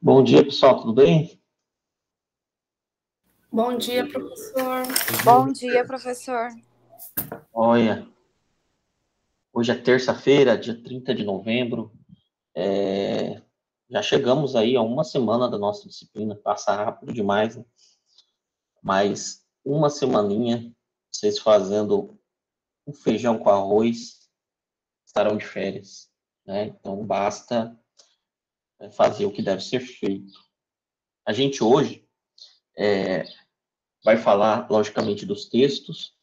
Bom dia, pessoal, tudo bem? Bom dia, professor. Bom dia, professor. Olha, hoje é terça-feira, dia 30 de novembro. Já chegamos aí a uma semana da nossa disciplina, passa rápido demais, né? Mas uma semaninha, vocês fazendo um feijão com arroz, estarão de férias, né? Então basta fazer o que deve ser feito. A gente hoje vai falar, logicamente, dos textos,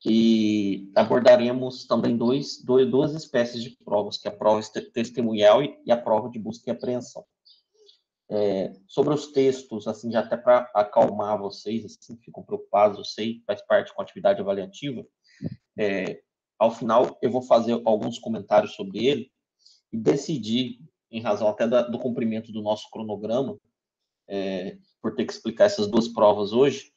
e abordaremos também duas espécies de provas, que é a prova testemunhal e a prova de busca e apreensão. Sobre os textos, assim, já até para acalmar vocês, assim, ficam preocupados, eu sei, faz parte com a atividade avaliativa, ao final eu vou fazer alguns comentários sobre ele e decidir, em razão até do cumprimento do nosso cronograma, por ter que explicar essas duas provas hoje,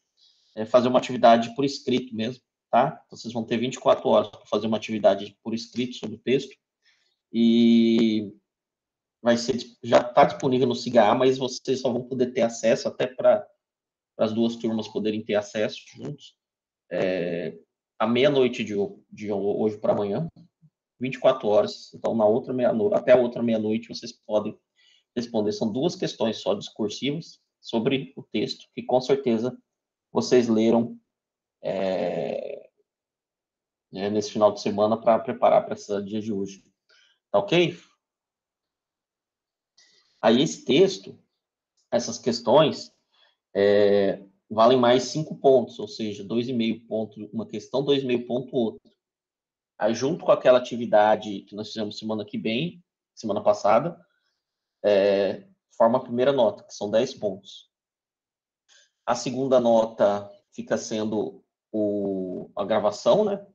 fazer uma atividade por escrito mesmo, tá? Vocês vão ter 24 horas para fazer uma atividade por escrito sobre o texto e vai ser, já está disponível no SIGA, mas vocês só vão poder ter acesso, até para as duas turmas poderem ter acesso juntos, à meia-noite de hoje para amanhã, 24 horas. Então, na outra meia-noite, até a outra meia-noite, vocês podem responder. São duas questões só discursivas sobre o texto, que com certeza vocês leram nesse final de semana para preparar para esse dia de hoje. Tá ok? Aí esse texto, essas questões, valem mais 5 pontos, ou seja, 2,5 ponto uma questão, 2,5 ponto outra. Aí, junto com aquela atividade que nós fizemos semana passada, forma a primeira nota, que são 10 pontos. A segunda nota fica sendo a gravação, né?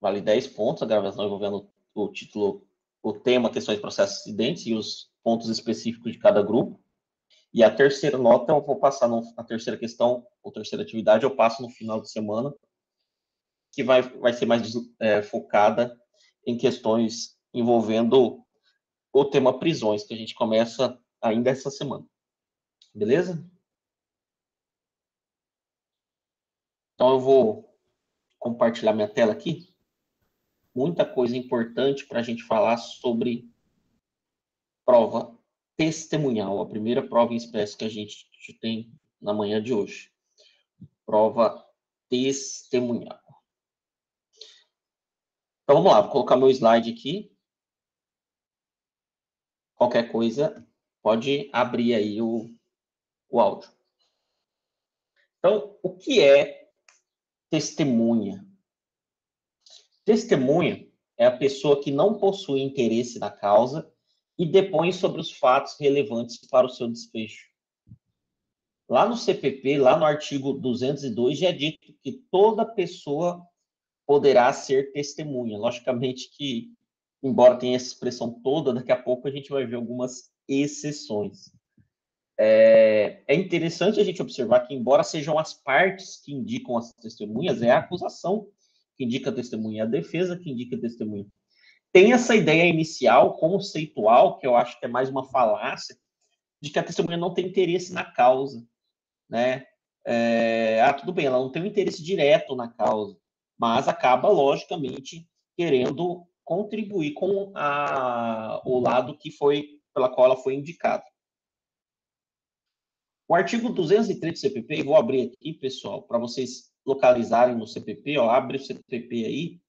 Vale 10 pontos, a gravação envolvendo o título, o tema, questões, processos, acidentes e os pontos específicos de cada grupo. E a terceira nota, eu vou passar a terceira questão, ou terceira atividade, eu passo no final de semana, que vai ser mais focada em questões envolvendo o tema prisões, que a gente começa ainda essa semana. Beleza? Então, eu vou compartilhar minha tela aqui. Muita coisa importante para a gente falar sobre prova testemunhal, a primeira prova em espécie que a gente tem na manhã de hoje. Prova testemunhal. Então, vamos lá, vou colocar meu slide aqui. Qualquer coisa, pode abrir aí o áudio. Então, o que é testemunha? Testemunha é a pessoa que não possui interesse na causa e depõe sobre os fatos relevantes para o seu desfecho. Lá no CPP, lá no artigo 202, já é dito que toda pessoa poderá ser testemunha. Logicamente que, embora tenha essa expressão toda, daqui a pouco a gente vai ver algumas exceções. É interessante a gente observar que, embora sejam as partes que indicam as testemunhas, é a acusação que indica a testemunha, é a defesa que indica a testemunha. Tem essa ideia inicial, conceitual, que eu acho que é mais uma falácia, de que a testemunha não tem interesse na causa, né? Tudo bem, ela não tem um interesse direto na causa, mas acaba, logicamente, querendo contribuir com o lado pela qual ela foi indicada. O artigo 203 do CPP, vou abrir aqui, pessoal, para vocês localizarem no CPP, ó, abre o CPP aí,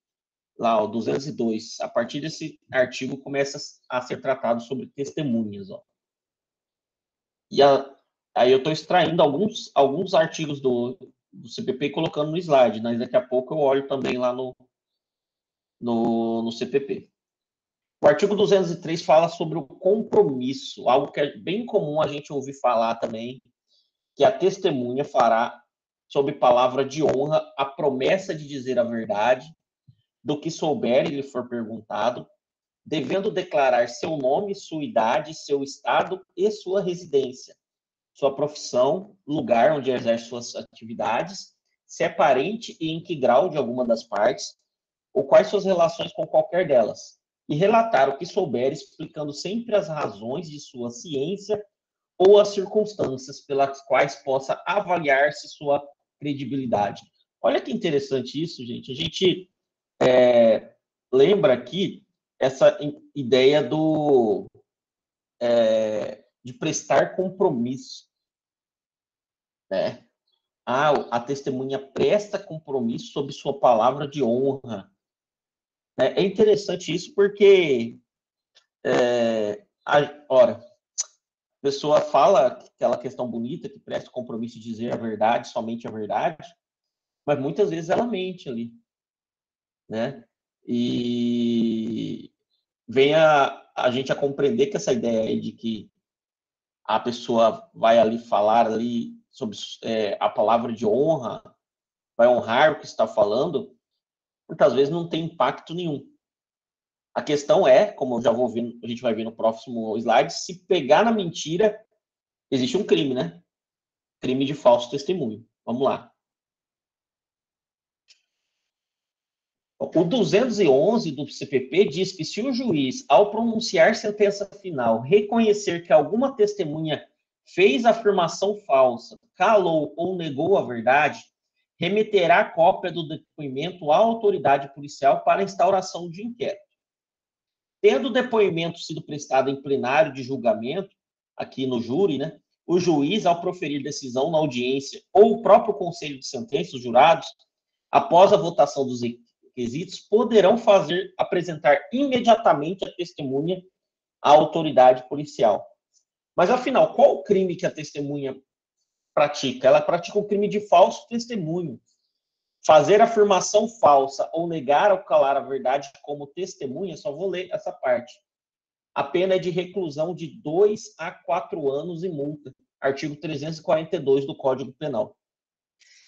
lá, ó, 202. A partir desse artigo começa a ser tratado sobre testemunhas, ó. E aí eu estou extraindo alguns artigos do CPP e colocando no slide, mas daqui a pouco eu olho também lá no CPP. O artigo 203 fala sobre o compromisso, algo que é bem comum a gente ouvir falar também, que a testemunha fará, sob palavra de honra, a promessa de dizer a verdade do que souber e lhe for perguntado, devendo declarar seu nome, sua idade, seu estado e sua residência, sua profissão, lugar onde exerce suas atividades, se é parente e em que grau de alguma das partes, ou quais suas relações com qualquer delas, e relatar o que souber, explicando sempre as razões de sua ciência ou as circunstâncias pelas quais possa avaliar-se sua credibilidade. Olha que interessante isso, gente. A gente lembra aqui essa ideia de prestar compromisso, né? A testemunha presta compromisso sob sua palavra de honra. É interessante isso porque, ora, a pessoa fala aquela questão bonita que presta compromisso de dizer a verdade, somente a verdade, mas muitas vezes ela mente ali, né? E vem a gente a compreender que essa ideia aí de que a pessoa vai ali falar ali sobre a palavra de honra, vai honrar o que está falando, muitas vezes não tem impacto nenhum. A questão é, como eu já vou ver, a gente vai ver no próximo slide, se pegar na mentira, existe um crime, né? Crime de falso testemunho. Vamos lá. O 211 do CPP diz que se o juiz, ao pronunciar sentença final, reconhecer que alguma testemunha fez afirmação falsa, calou ou negou a verdade, remeterá a cópia do depoimento à autoridade policial para instauração de inquérito. Tendo o depoimento sido prestado em plenário de julgamento, aqui no júri, né, o juiz, ao proferir decisão na audiência ou o próprio conselho de sentença, os jurados, após a votação dos requisitos, poderão apresentar imediatamente a testemunha à autoridade policial. Mas, afinal, qual o crime que a testemunha pratica? Ela pratica o crime de falso testemunho. Fazer afirmação falsa ou negar ou calar a verdade como testemunha, só vou ler essa parte. A pena é de reclusão de 2 a 4 anos e multa. Artigo 342 do Código Penal.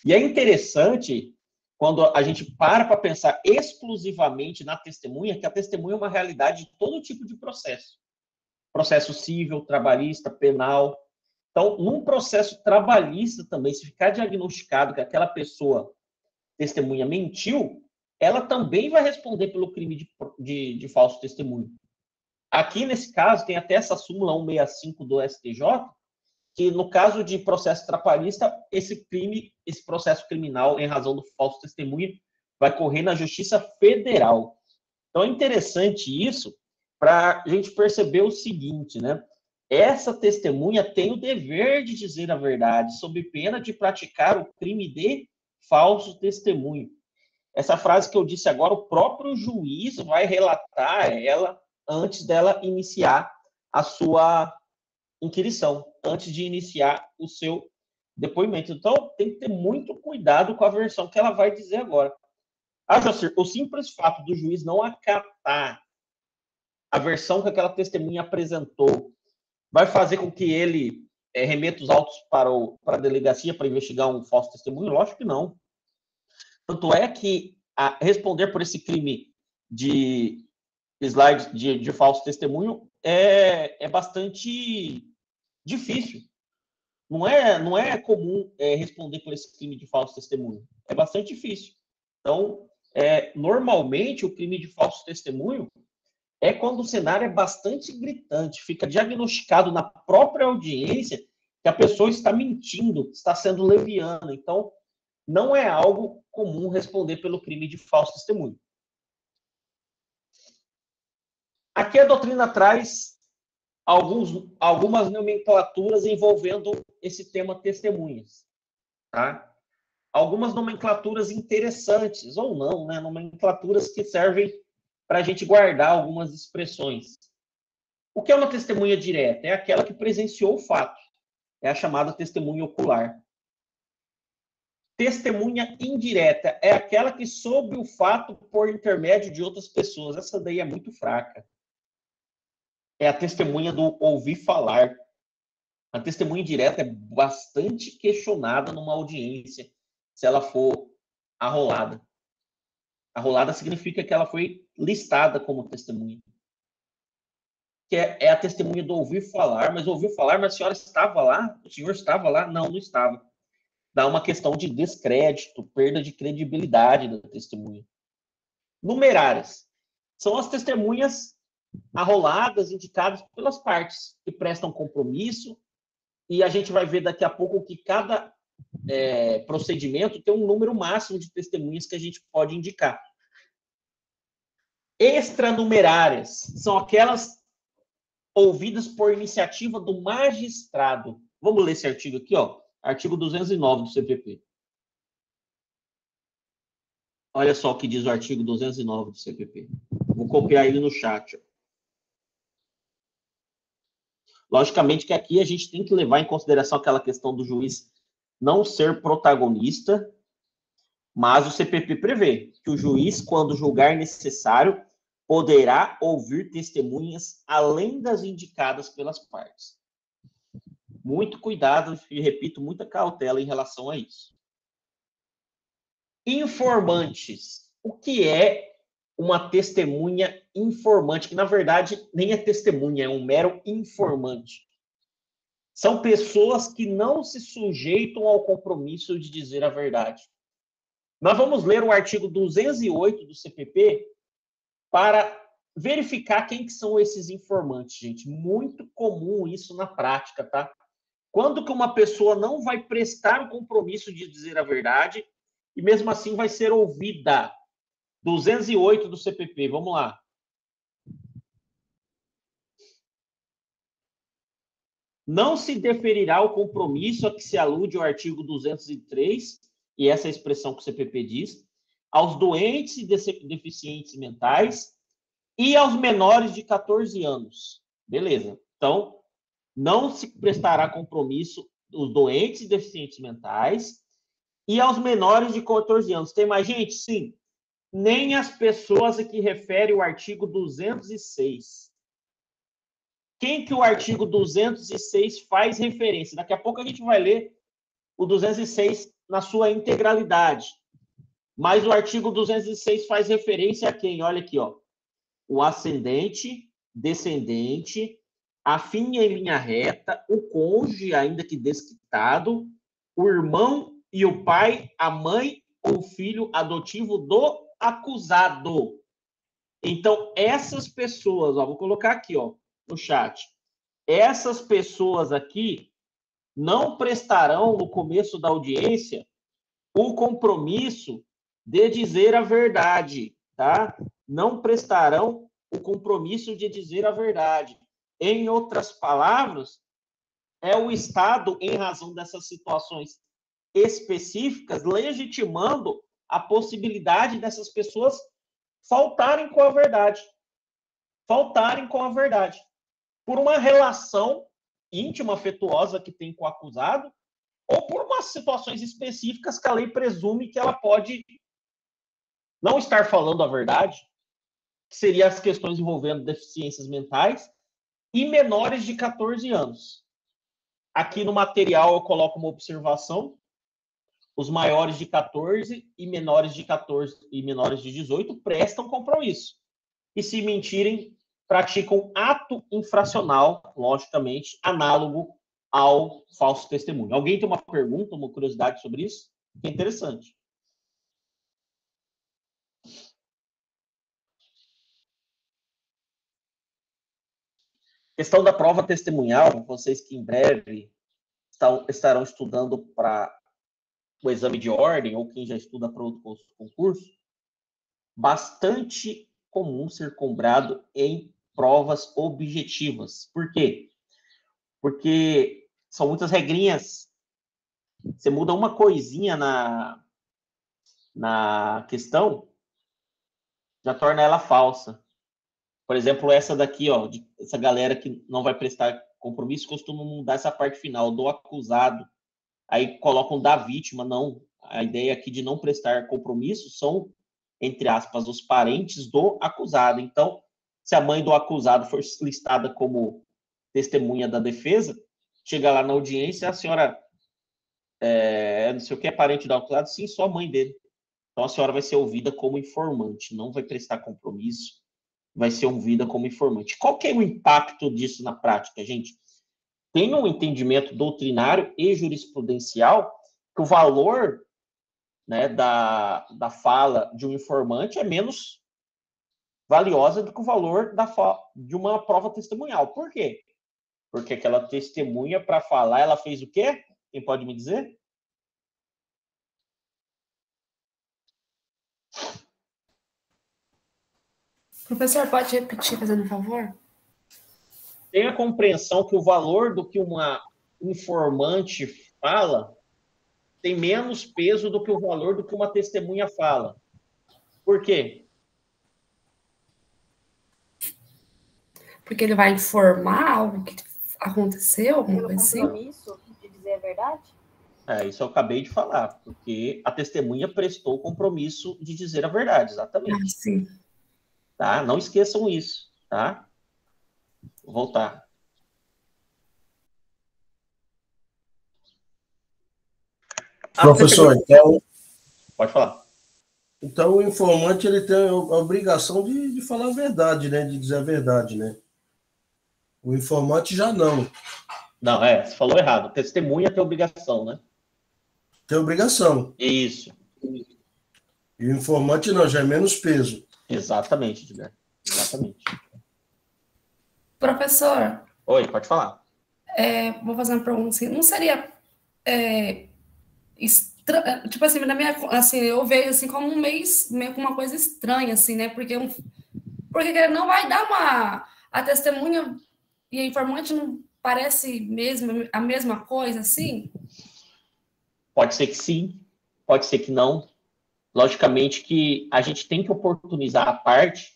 E é interessante, quando a gente para pensar exclusivamente na testemunha, que a testemunha é uma realidade de todo tipo de processo. Processo civil, trabalhista, penal. Então, num processo trabalhista também, se ficar diagnosticado que aquela pessoa testemunha mentiu, ela também vai responder pelo crime de falso testemunho. Aqui, nesse caso, tem até essa súmula 165 do STJ, que no caso de processo trabalhista, esse processo criminal, em razão do falso testemunho, vai correr na Justiça Federal. Então, é interessante isso para a gente perceber o seguinte, né? Essa testemunha tem o dever de dizer a verdade, sob pena de praticar o crime de falso testemunho. Essa frase que eu disse agora, o próprio juiz vai relatar ela antes dela iniciar a sua inquirição, antes de iniciar o seu depoimento. Então, tem que ter muito cuidado com a versão que ela vai dizer agora. Jacir, o simples fato do juiz não acatar a versão que aquela testemunha apresentou vai fazer com que ele remeta os autos para a delegacia para investigar um falso testemunho? Lógico que não. Tanto é que responder por esse crime de falso testemunho é bastante difícil. Não é comum responder por esse crime de falso testemunho. É bastante difícil. Então, normalmente, o crime de falso testemunho é quando o cenário é bastante gritante, fica diagnosticado na própria audiência que a pessoa está mentindo, está sendo leviana. Então, não é algo comum responder pelo crime de falso testemunho. Aqui a doutrina traz algumas nomenclaturas envolvendo esse tema testemunhas. Tá? Algumas nomenclaturas interessantes, ou não, né? Nomenclaturas que servem para a gente guardar algumas expressões. O que é uma testemunha direta? É aquela que presenciou o fato. É a chamada testemunha ocular. Testemunha indireta é aquela que soube o fato por intermédio de outras pessoas. Essa daí é muito fraca. É a testemunha do ouvir falar. A testemunha indireta é bastante questionada numa audiência, se ela for arrolada. Arrolada significa que ela foi listada como testemunha. Que é a testemunha do ouvir falar, mas ouviu falar, mas a senhora estava lá? O senhor estava lá? Não, não estava. Dá uma questão de descrédito, perda de credibilidade da testemunha. Numerárias são as testemunhas arroladas, indicadas pelas partes, que prestam compromisso, e a gente vai ver daqui a pouco que cada procedimento tem um número máximo de testemunhas que a gente pode indicar. Extranumerárias são aquelas ouvidas por iniciativa do magistrado. Vamos ler esse artigo aqui, ó. Artigo 209 do CPP. Olha só o que diz o artigo 209 do CPP. Vou copiar ele no chat. Ó. Logicamente que aqui a gente tem que levar em consideração aquela questão do juiz não ser protagonista, mas o CPP prevê que o juiz, quando julgar necessário, poderá ouvir testemunhas além das indicadas pelas partes. Muito cuidado e, repito, muita cautela em relação a isso. Informantes. O que é uma testemunha informante? Que, na verdade, nem é testemunha, é um mero informante. São pessoas que não se sujeitam ao compromisso de dizer a verdade. Nós vamos ler o artigo 208 do CPP para verificar quem que são esses informantes, gente. Muito comum isso na prática, tá? Quando que uma pessoa não vai prestar o compromisso de dizer a verdade e mesmo assim vai ser ouvida. 208 do CPP, vamos lá. Não se deferirá o compromisso a que se alude o artigo 203, e essa é a expressão que o CPP diz, aos doentes e deficientes mentais e aos menores de 14 anos. Beleza. Então, não se prestará compromisso aos doentes e deficientes mentais e aos menores de 14 anos. Tem mais gente? Sim. Nem as pessoas a que refere o artigo 206. Quem que o artigo 206 faz referência? Daqui a pouco a gente vai ler o 206 na sua integralidade. Mas o artigo 206 faz referência a quem? Olha aqui, ó. O ascendente, descendente, afim em linha reta, o cônjuge, ainda que desquitado, o irmão e o pai, a mãe ou filho adotivo do acusado. Então, essas pessoas, ó, vou colocar aqui, ó, no chat. Essas pessoas aqui não prestarão, no começo da audiência, o compromisso de dizer a verdade, tá? Não prestarão o compromisso de dizer a verdade. Em outras palavras, é o Estado, em razão dessas situações específicas, legitimando a possibilidade dessas pessoas faltarem com a verdade. Faltarem com a verdade. Por uma relação íntima, afetuosa que tem com o acusado, ou por umas situações específicas que a lei presume que ela pode não estar falando a verdade, que seriam as questões envolvendo deficiências mentais e menores de 14 anos. Aqui no material eu coloco uma observação: os maiores de 14 e menores de 14 e menores de 18 prestam compromisso. E se mentirem, praticam ato infracional, logicamente, análogo ao falso testemunho. Alguém tem uma pergunta, uma curiosidade sobre isso? É interessante. Questão da prova testemunhal, vocês que em breve estarão estudando para o exame de ordem, ou quem já estuda para outro concurso, bastante comum ser cobrado em provas objetivas. Por quê? Porque são muitas regrinhas. Você muda uma coisinha na questão, já torna ela falsa. Por exemplo, essa daqui, ó, essa galera que não vai prestar compromisso, costuma mudar essa parte final, do acusado. Aí colocam da vítima, não. A ideia aqui de não prestar compromisso são, entre aspas, os parentes do acusado. Então, se a mãe do acusado for listada como testemunha da defesa, chega lá na audiência, a senhora não sei o que, é parente do acusado? Sim, só a mãe dele. Então, a senhora vai ser ouvida como informante, não vai prestar compromisso, vai ser ouvida como informante. Qual que é o impacto disso na prática, gente? Tem um entendimento doutrinário e jurisprudencial que o valor, né, da fala de um informante é menos valiosa do que o valor de uma prova testemunhal. Por quê? Porque aquela testemunha, para falar, ela fez o quê? Quem pode me dizer? Professor, pode repetir, fazendo um favor? Tem a compreensão que o valor do que uma informante fala tem menos peso do que o valor do que uma testemunha fala. Por quê? Porque ele vai informar algo que aconteceu, alguma coisa assim? Pelo compromisso de dizer a verdade? Isso eu acabei de falar, porque a testemunha prestou o compromisso de dizer a verdade, exatamente. Sim. Tá? Não esqueçam isso, tá? Vou voltar. Professor, então... Pode falar. Então, o informante ele tem a obrigação de falar a verdade, né? De dizer a verdade, né? O informante já não. Não, você falou errado. Testemunha tem obrigação, né? Tem obrigação. Isso. E o informante não, já é menos peso. Exatamente, Edgar. Exatamente. Professor. Oi, pode falar. Vou fazer uma pergunta assim. Não seria... tipo assim, na minha, assim, eu vejo assim como meio uma coisa estranha, assim, né? Porque ele não vai dar a testemunha e a informante não parece mesmo a mesma coisa, assim? Pode ser que sim, pode ser que não. Logicamente que a gente tem que oportunizar a parte,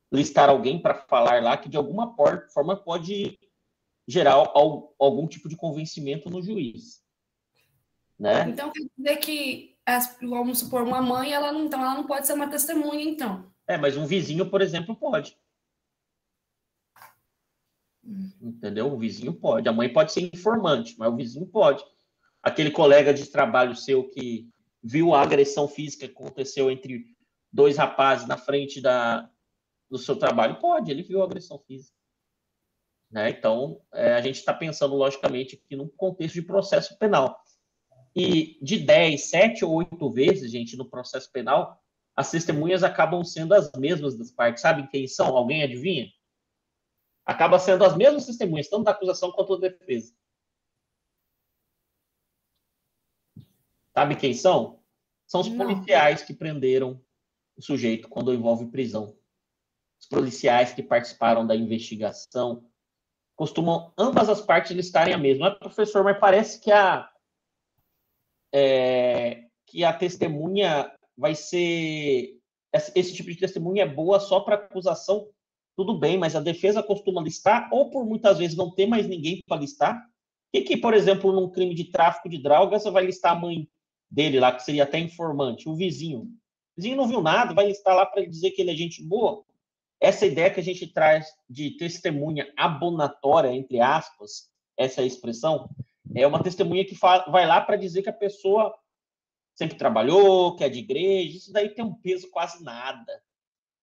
listar alguém para falar lá que de alguma forma pode gerar algum tipo de convencimento no juiz. Né? Então, quer dizer que, vamos supor, uma mãe, ela não pode ser uma testemunha, então. Mas um vizinho, por exemplo, pode. Entendeu? O vizinho pode. A mãe pode ser informante, mas o vizinho pode. Aquele colega de trabalho seu que viu a agressão física que aconteceu entre dois rapazes na frente do seu trabalho, pode, ele viu a agressão física. Né? Então, a gente está pensando, logicamente, aqui num contexto de processo penal. E de 10, 7 ou 8 vezes, gente, no processo penal, as testemunhas acabam sendo as mesmas das partes. Sabem quem são? Alguém adivinha? Acaba sendo as mesmas testemunhas, tanto da acusação quanto da defesa. Sabe quem são? São os policiais que prenderam o sujeito quando envolve prisão. Os policiais que participaram da investigação. Costumam ambas as partes listarem a mesma. Professor, mas parece que a testemunha vai ser... Esse tipo de testemunha é boa só para acusação. Tudo bem, mas a defesa costuma listar, ou por muitas vezes não ter mais ninguém para listar. Que, por exemplo, num crime de tráfico de drogas, você vai listar a mãe dele lá, que seria até informante, o vizinho. O vizinho não viu nada, vai listar lá para dizer que ele é gente boa. Essa ideia que a gente traz de testemunha abonatória, entre aspas, essa é a expressão, é uma testemunha que vai lá para dizer que a pessoa sempre trabalhou, que é de igreja. Isso daí tem um peso quase nada.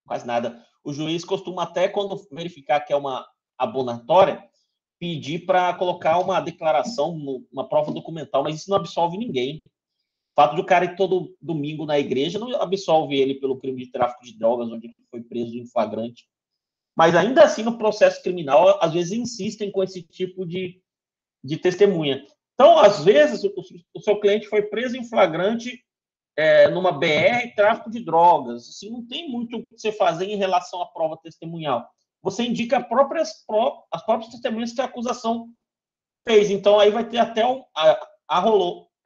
Quase nada. O juiz costuma até, quando verificar que é uma abonatória, pedir para colocar uma declaração, uma prova documental, mas isso não absolve ninguém. O fato do cara ir todo domingo na igreja não absolve ele pelo crime de tráfico de drogas, onde ele foi preso em flagrante. Mas ainda assim, no processo criminal, às vezes insistem com esse tipo de testemunha. Então, às vezes, o seu cliente foi preso em flagrante numa BR, tráfico de drogas. Assim, não tem muito o que você fazer em relação à prova testemunhal. Você indica as próprias testemunhas que a acusação fez. Então, aí vai ter até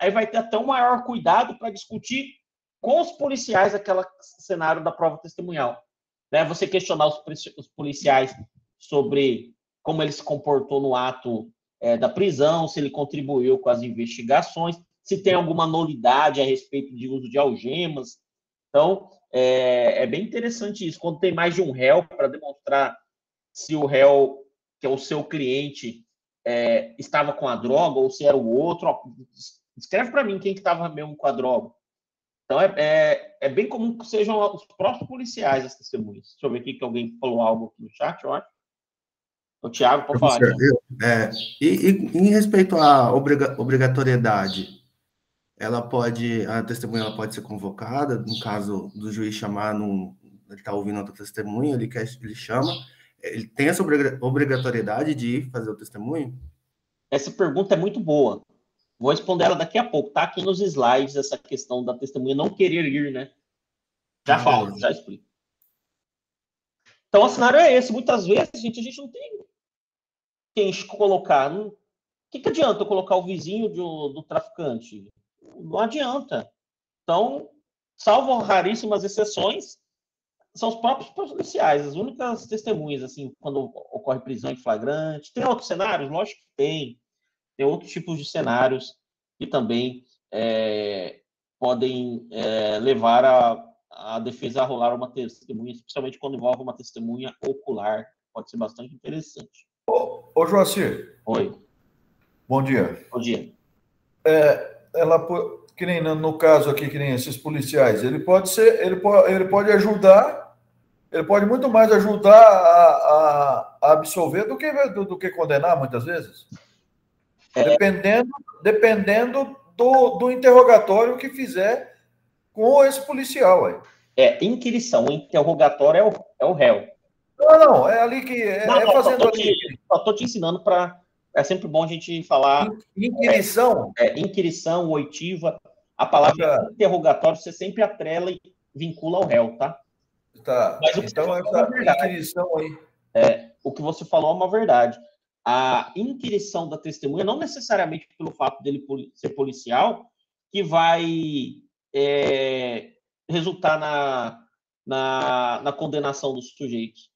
aí vai ter até um maior cuidado para discutir com os policiais aquele cenário da prova testemunhal. Né? Você questionar os policiais sobre como ele se comportou no ato da prisão, se ele contribuiu com as investigações, se tem alguma nulidade a respeito de uso de algemas. Então, é bem interessante isso. Quando tem mais de um réu, para demonstrar se o réu, que é o seu cliente, estava com a droga ou se era o outro. Escreve para mim quem que estava mesmo com a droga. Então, é bem comum que sejam os próprios policiais as testemunhas. Deixa eu ver aqui que alguém falou algo aqui no chat, eu acho. O Tiago, pode falar. E em respeito à obrigatoriedade, a testemunha pode ser convocada, no caso do juiz chamar ele está ouvindo outra testemunha, ele chama, ele tem essa obrigatoriedade de ir fazer o testemunho? Essa pergunta é muito boa. Vou responder ela daqui a pouco. Tá aqui nos slides essa questão da testemunha não querer ir, né? Já falo, já explico. Então, o cenário é esse. Muitas vezes, a gente não tem quem colocar. O que adianta eu colocar o vizinho do traficante? Não adianta. Então, salvo raríssimas exceções, são os próprios policiais, as únicas testemunhas, assim, quando ocorre prisão em flagrante. Tem outros cenários? Lógico que tem. Tem outros tipos de cenários que também podem levar a defesa a rolar uma testemunha, especialmente quando envolve uma testemunha ocular. Pode ser bastante interessante. Ô Joacir. Oi. Bom dia. Bom dia. Que nem no caso aqui, que nem esses policiais, ele pode ajudar, ele pode muito mais ajudar a absolver do que condenar, muitas vezes. Dependendo do interrogatório que fizer com esse policial aí. Inquirição. O interrogatório é o réu. Não, é ali que... fazendo ali. Só estou te ensinando para... É sempre bom a gente falar... Inquirição? Inquirição, oitiva. A palavra interrogatório você sempre atrela e vincula ao réu, tá? Tá. Mas então, essa inquirição aí... o que você falou é uma verdade. A inquirição da testemunha, não necessariamente pelo fato dele ser policial, que vai resultar na condenação dos sujeitos.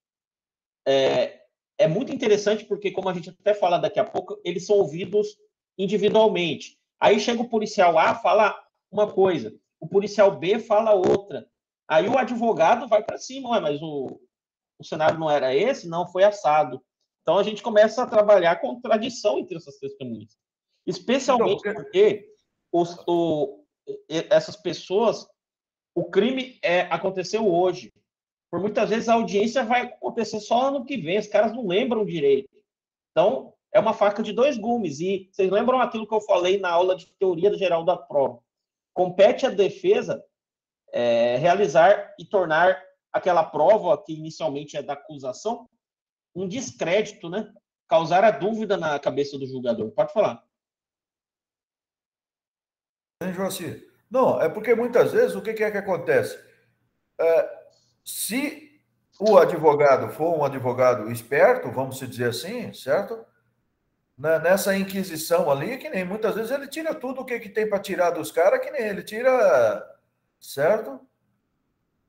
É muito interessante porque, como a gente até fala daqui a pouco, eles são ouvidos individualmente. Aí chega o policial A, fala uma coisa, o policial B fala outra. Aí o advogado vai para cima, mas o cenário não era esse? Não, foi assado. Então, a gente começa a trabalhar a contradição entre essas testemunhas. Especialmente porque essas pessoas, o crime aconteceu hoje. Por muitas vezes, a audiência vai acontecer só ano que vem. Os caras não lembram direito. Então, é uma faca de dois gumes. E vocês lembram aquilo que eu falei na aula de teoria geral da prova? Compete à defesa realizar e tornar aquela prova que inicialmente é da acusação um descrédito, né? Causar a dúvida na cabeça do julgador. Pode falar. Joacir. Não, é porque muitas vezes o que é que acontece? Se o advogado for um advogado esperto, vamos dizer assim, certo? Nessa inquisição ali, que nem muitas vezes ele tira tudo o que tem para tirar dos caras, que nem ele tira, certo?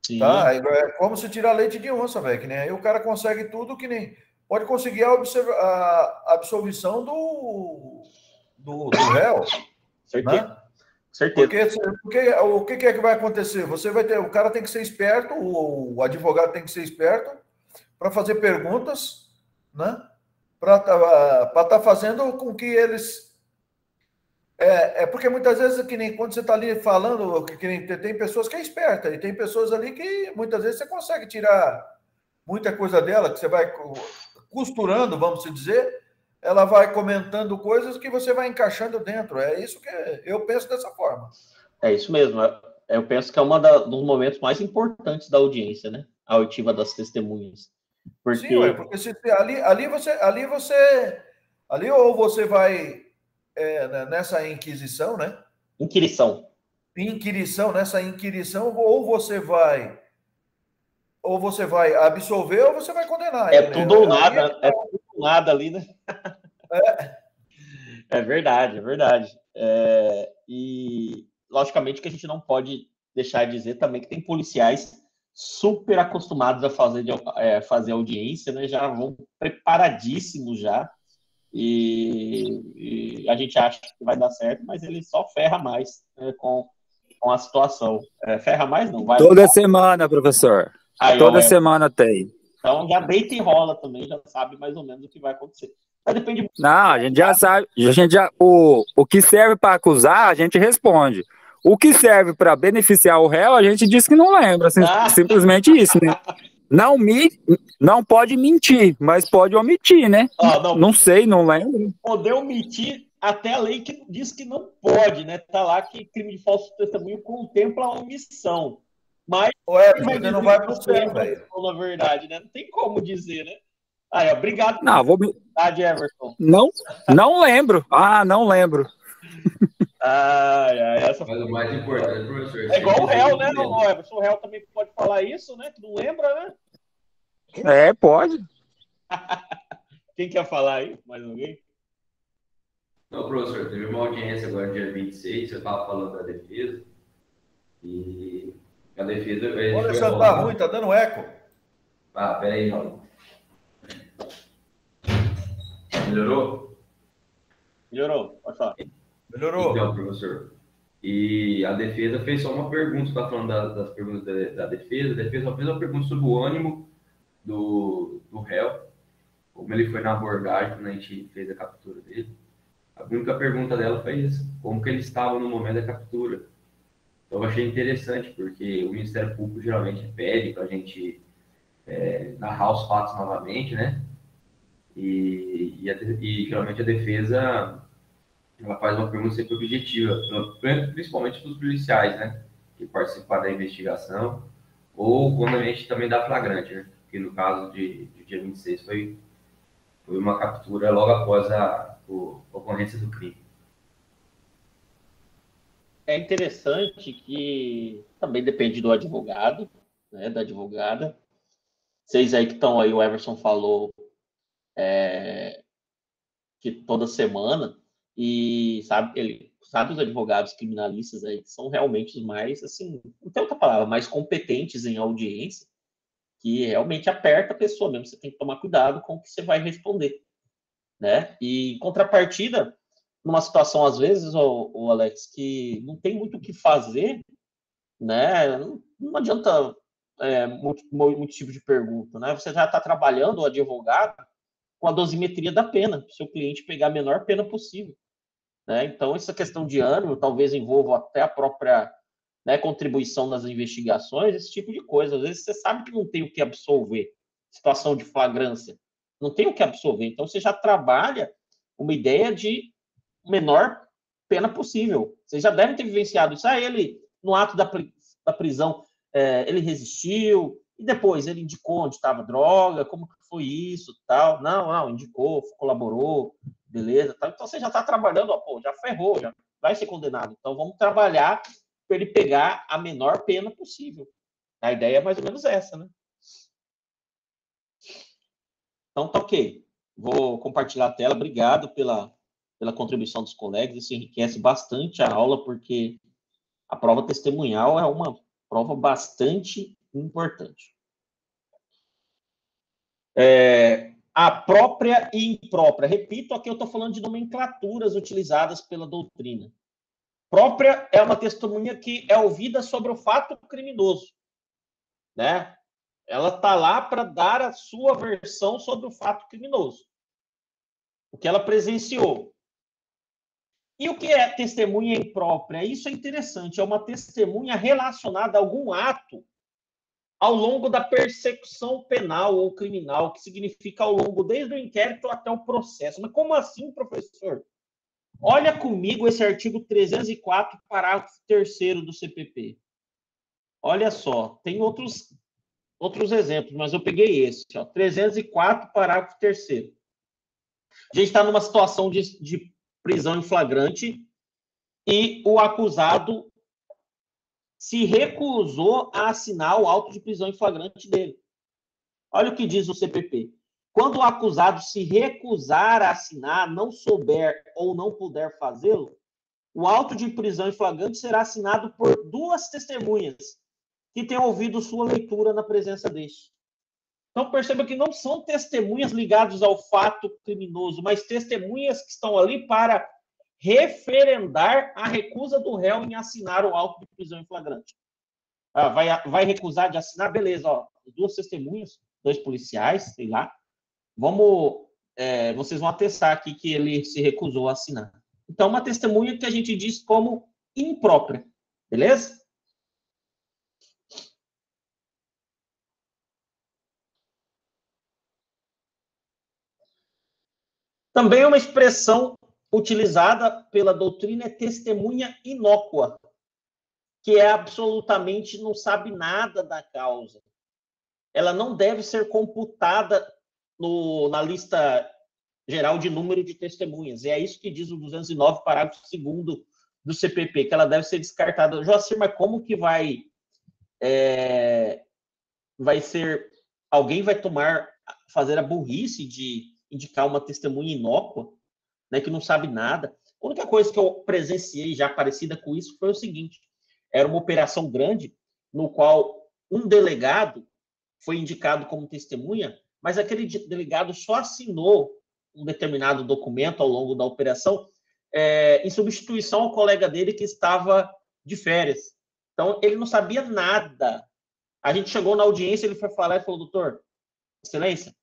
Sim. Tá? É como se tirar leite de onça, velho, que nem aí o cara consegue tudo, que nem pode conseguir a absolvição do réu. Certeza. Né? Certeza. Porque o que é que vai acontecer? O cara tem que ser esperto, o advogado tem que ser esperto para fazer perguntas, né? Para estar fazendo com que eles... porque muitas vezes, que nem quando você está ali falando, que nem tem pessoas que é esperta, e tem pessoas ali que muitas vezes você consegue tirar muita coisa dela, que você vai costurando, vamos dizer, ela vai comentando coisas que você vai encaixando dentro. É isso que eu penso dessa forma. É isso mesmo. Eu penso que é um dos momentos mais importantes da audiência, né? A oitiva das testemunhas. Porque... Sim, porque ali ou você vai nessa inquisição, né? Inquirição, nessa inquirição, ou você vai absolver ou você vai condenar. Tudo ou nada, tudo ou nada ali, né? É verdade, é verdade. E, logicamente, que a gente não pode deixar de dizer também que tem policiais super acostumados a fazer audiência, né? Já vão preparadíssimos já. E a gente acha que vai dar certo, mas ele só ferra mais, né, com a situação. Ferra mais não. Toda semana, professor. Toda semana tem. Então já deita e rola também, já sabe mais ou menos o que vai acontecer. Mas depende... Não, a gente já sabe. O que serve para acusar, a gente responde. O que serve para beneficiar o réu, a gente diz que não lembra. Simplesmente isso, né? Não pode mentir, mas pode omitir, né? Não sei, não lembro. Poder omitir, até a lei que diz que não pode, né? Tá lá que crime de falso testemunho contempla a omissão. Mas Ô, Everson, você não vai pro céu, velho. na verdade, né? Não tem como dizer, né? Aí, obrigado Não, vou me... Everson. Não lembro. Ah, não lembro. Essa Mas o mais importante, professor... É igual o réu, né, Everson? O réu também pode falar isso, né? Que não lembra, né? É, pode. Quem quer falar aí? Mais alguém? Não, professor, teve uma audiência agora, dia 26, você estava falando da defesa, e a defesa... Olha, você tá ruim, tá dando eco. Ah, peraí, Raul. Melhorou? Melhorou, pode falar. Melhorou. Então, professor, e a defesa fez só uma pergunta, você está falando das perguntas da defesa, a defesa só fez uma pergunta sobre o ânimo do réu, como ele foi na abordagem quando a gente fez a captura dele. A única pergunta dela foi essa, como que ele estava no momento da captura. Então, eu achei interessante, porque o Ministério Público geralmente pede para a gente narrar os fatos novamente, né? E geralmente a defesa ela faz uma pergunta sempre objetiva, principalmente para os policiais, né? Que participaram da investigação, ou quando a gente também dá flagrante, né? Que no caso de dia 26 foi uma captura logo após a ocorrência do crime. É interessante que também depende do advogado, né, da advogada. Vocês aí que estão aí, o Everson falou que toda semana, e sabe os advogados criminalistas aí que são realmente os mais, assim, não tem outra palavra, mais competentes em audiência, que realmente aperta a pessoa mesmo. Você tem que tomar cuidado com o que você vai responder, né? E em contrapartida, numa situação, às vezes, o Alex, que não tem muito o que fazer, né? Não adianta muito tipo de pergunta, né? Você já está trabalhando, o advogado, com a dosimetria da pena, para o seu cliente pegar a menor pena possível, né? Então, essa questão de ânimo talvez envolva até a própria, né, contribuição nas investigações, esse tipo de coisa. Às vezes você sabe que não tem o que absolver, situação de flagrância, não tem o que absolver, então você já trabalha uma ideia de menor pena possível. Vocês já devem ter vivenciado isso. Ele, no ato da prisão, ele resistiu, e depois ele indicou onde estava droga, como que foi isso, tal. Não, indicou, colaborou, beleza. Tal. Então você já está trabalhando, já ferrou, já vai ser condenado. Então vamos trabalhar para ele pegar a menor pena possível. A ideia é mais ou menos essa, né? Então tá ok. Vou compartilhar a tela. Obrigado pela contribuição dos colegas. Isso enriquece bastante a aula, porque a prova testemunhal é uma prova bastante importante. A própria e imprópria. Repito, aqui eu estou falando de nomenclaturas utilizadas pela doutrina. Própria é uma testemunha que é ouvida sobre o fato criminoso, né? Ela está lá para dar a sua versão sobre o fato criminoso, o que ela presenciou. E o que é testemunha imprópria? Isso é interessante, é uma testemunha relacionada a algum ato ao longo da persecução penal ou criminal, que significa ao longo, desde o inquérito até o processo. Mas como assim, professor? Olha comigo esse artigo 304, parágrafo 3º do CPP. Olha só, tem outros exemplos, mas eu peguei esse, 304, parágrafo 3º. A gente está numa situação de prisão em flagrante e o acusado se recusou a assinar o auto de prisão em flagrante dele. Olha o que diz o CPP. Quando o acusado se recusar a assinar, não souber ou não puder fazê-lo, o auto de prisão em flagrante será assinado por 2 testemunhas que tenham ouvido sua leitura na presença deste. Então, perceba que não são testemunhas ligadas ao fato criminoso, mas testemunhas que estão ali para referendar a recusa do réu em assinar o auto de prisão em flagrante. Vai recusar de assinar? Beleza, 2 testemunhas, 2 policiais, sei lá. Vocês vão atestar aqui que ele se recusou a assinar. Então, uma testemunha que a gente diz como imprópria, beleza? Também uma expressão utilizada pela doutrina é testemunha inócua. que é absolutamente não sabe nada da causa. Ela não deve ser computada na lista geral de número de testemunhas. E é isso que diz o 209, parágrafo 2º do CPP, que ela deve ser descartada. Joacir, mas como que vai ser... Alguém vai fazer a burrice de indicar uma testemunha inócua, né, que não sabe nada? A única coisa que eu presenciei já parecida com isso foi o seguinte: era uma operação grande, no qual um delegado foi indicado como testemunha, mas aquele delegado só assinou um determinado documento ao longo da operação em substituição ao colega dele que estava de férias. Então, ele não sabia nada. A gente chegou na audiência, ele foi falar e falou: doutor, excelência,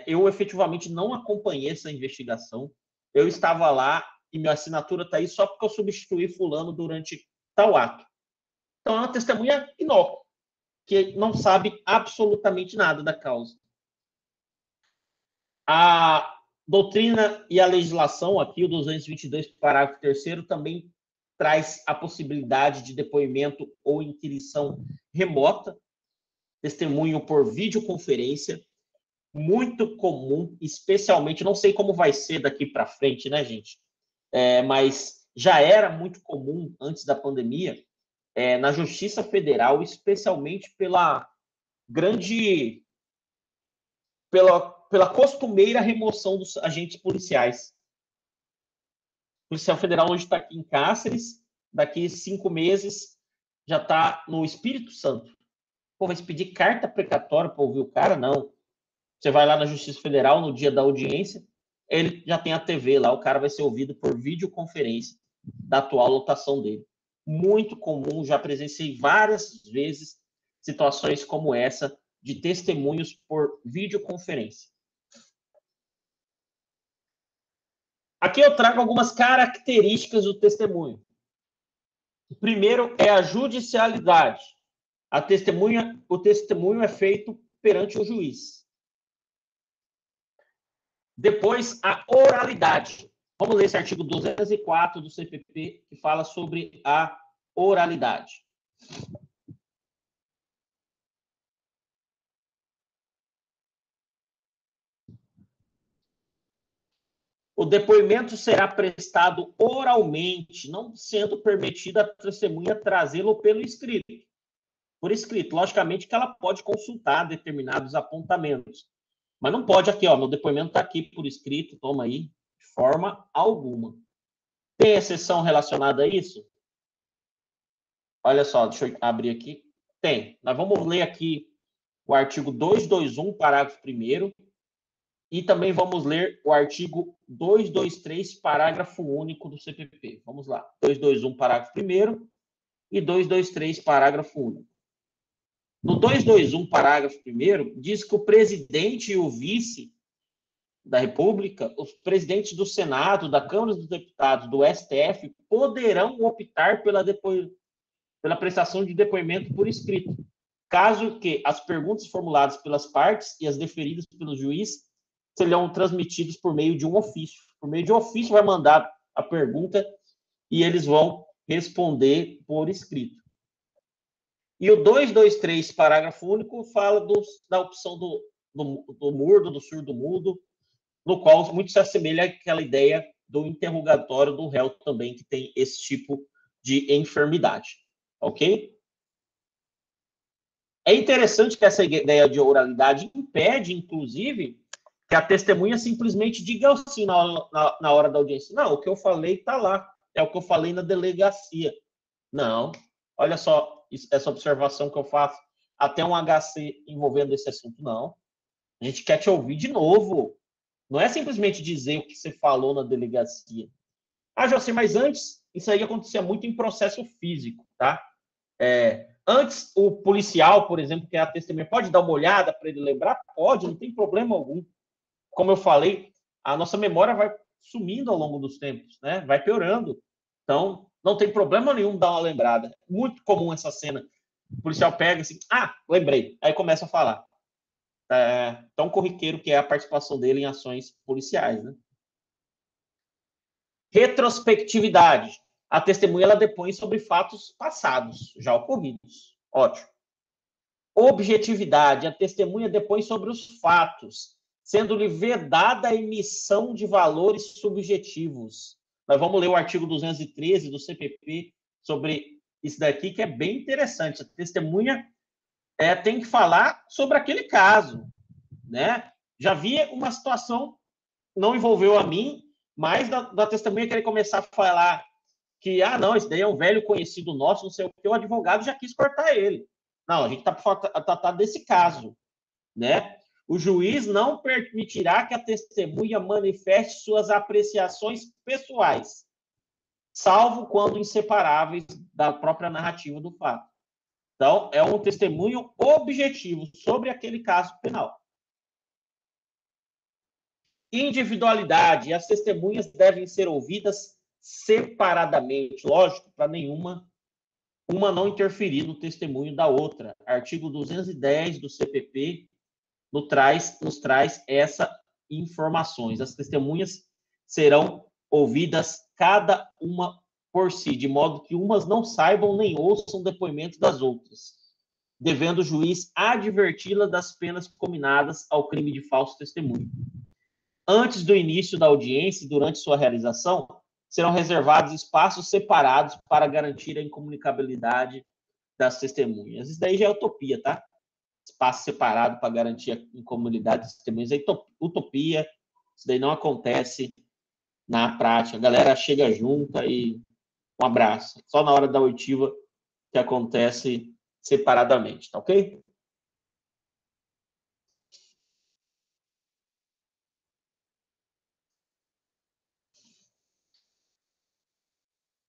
eu efetivamente não acompanhei essa investigação, eu estava lá e minha assinatura está aí só porque eu substituí fulano durante tal ato. Então, é uma testemunha inócua, que não sabe absolutamente nada da causa. A doutrina e a legislação, aqui, o 222, parágrafo 3º, também traz a possibilidade de depoimento ou inquirição remota, testemunho por videoconferência, muito comum, especialmente, não sei como vai ser daqui para frente, né, gente? Mas já era muito comum antes da pandemia, na Justiça Federal, especialmente pela costumeira remoção dos agentes policiais. O policial federal hoje está aqui em Cáceres, daqui 5 meses já está no Espírito Santo. Pô, vai pedir carta precatória para ouvir o cara? Não. Você vai lá na Justiça Federal, no dia da audiência, ele já tem a TV lá, o cara vai ser ouvido por videoconferência da atual lotação dele. Muito comum, já presenciei várias vezes situações como essa de testemunhos por videoconferência. Aqui eu trago algumas características do testemunho. O primeiro é a judicialidade. O testemunho é feito perante o juiz. Depois, a oralidade. Vamos ler esse artigo 204 do CPP, que fala sobre a oralidade. O depoimento será prestado oralmente, não sendo permitida a testemunha trazê-lo pelo escrito. Por escrito, logicamente que ela pode consultar determinados apontamentos. Mas não pode aqui, ó, meu depoimento está aqui por escrito, toma aí, de forma alguma. Tem exceção relacionada a isso? Olha só, deixa eu abrir aqui. Tem. Nós vamos ler aqui o artigo 221, parágrafo 1º, e também vamos ler o artigo 223, parágrafo único do CPP. Vamos lá. 221, parágrafo 1º e 223, parágrafo único. No 221, parágrafo 1º, diz que o presidente e o vice da República, os presidentes do Senado, da Câmara dos Deputados, do STF, poderão optar pela prestação de depoimento por escrito, caso que as perguntas formuladas pelas partes e as deferidas pelo juiz serão transmitidos por meio de um ofício. Por meio de um ofício vai mandar a pergunta e eles vão responder por escrito. E o 223, parágrafo único, fala da opção do mudo, do surdo-mudo, no qual muito se assemelha àquela ideia do interrogatório do réu também, que tem esse tipo de enfermidade. Ok? É interessante que essa ideia de oralidade impede, inclusive, que a testemunha simplesmente diga assim na hora da audiência. Não, o que eu falei está lá. É o que eu falei na delegacia. Não. Olha só essa observação que eu faço. Até um HC envolvendo esse assunto. Não. A gente quer te ouvir de novo. Não é simplesmente dizer o que você falou na delegacia. Ah, Joacir, mas antes, isso aí acontecia muito em processo físico, tá? Antes, o policial, por exemplo, que é a testemunha, pode dar uma olhada para ele lembrar? Pode, não tem problema algum. Como eu falei, a nossa memória vai sumindo ao longo dos tempos, né? Vai piorando. Então, não tem problema nenhum dar uma lembrada. Muito comum essa cena. O policial pega assim, lembrei. Aí começa a falar. Tão corriqueiro que é a participação dele em ações policiais, né? Retrospectividade. A testemunha ela depõe sobre fatos passados, já ocorridos. Ótimo. Objetividade. A testemunha depõe sobre os fatos, sendo-lhe vedada a emissão de valores subjetivos. Nós vamos ler o artigo 213 do CPP sobre isso daqui, que é bem interessante. A testemunha tem que falar sobre aquele caso, né? Já vi uma situação, não envolveu a mim, mas da testemunha querer começar a falar que, não, esse daí é um velho conhecido nosso, não sei o que, o advogado já quis cortar ele. Não, a gente está tratando desse caso, né? O juiz não permitirá que a testemunha manifeste suas apreciações pessoais, salvo quando inseparáveis da própria narrativa do fato. Então, é um testemunho objetivo sobre aquele caso penal. Individualidade. As testemunhas devem ser ouvidas separadamente, lógico, para uma não interferir no testemunho da outra. Artigo 210 do CPP nos traz essas informações. As testemunhas serão ouvidas cada uma por si, de modo que umas não saibam nem ouçam depoimentos das outras, devendo o juiz adverti-la das penas cominadas ao crime de falso testemunho. Antes do início da audiência e durante sua realização, serão reservados espaços separados para garantir a incomunicabilidade das testemunhas. Isso daí já é utopia, tá? Espaço separado para garantir a incomunicabilidade das testemunhas é utopia. Isso daí não acontece na prática. A galera chega junta e um abraço. Só na hora da oitiva que acontece separadamente, tá ok?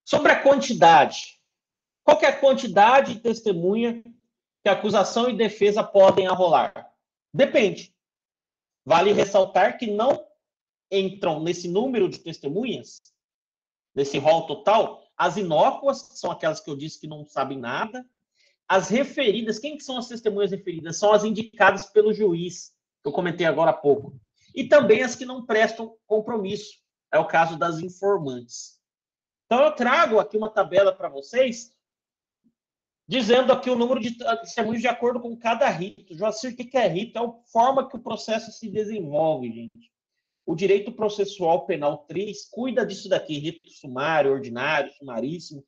Sobre a quantidade. Qual que é a quantidade de testemunha que acusação e defesa podem arrolar? Depende. Vale ressaltar que não entram nesse número de testemunhas, nesse rol total, as inócuas, que são aquelas que eu disse que não sabem nada, as referidas. Quem que são as testemunhas referidas? São as indicadas pelo juiz, que eu comentei agora há pouco. E também as que não prestam compromisso. É o caso das informantes. Então, eu trago aqui uma tabela para vocês, dizendo aqui o número de testemunhos de acordo com cada rito. Joacir, o que é rito? É a forma que o processo se desenvolve, gente. O direito processual penal 3 cuida disso daqui, rito sumário, ordinário, sumaríssimo.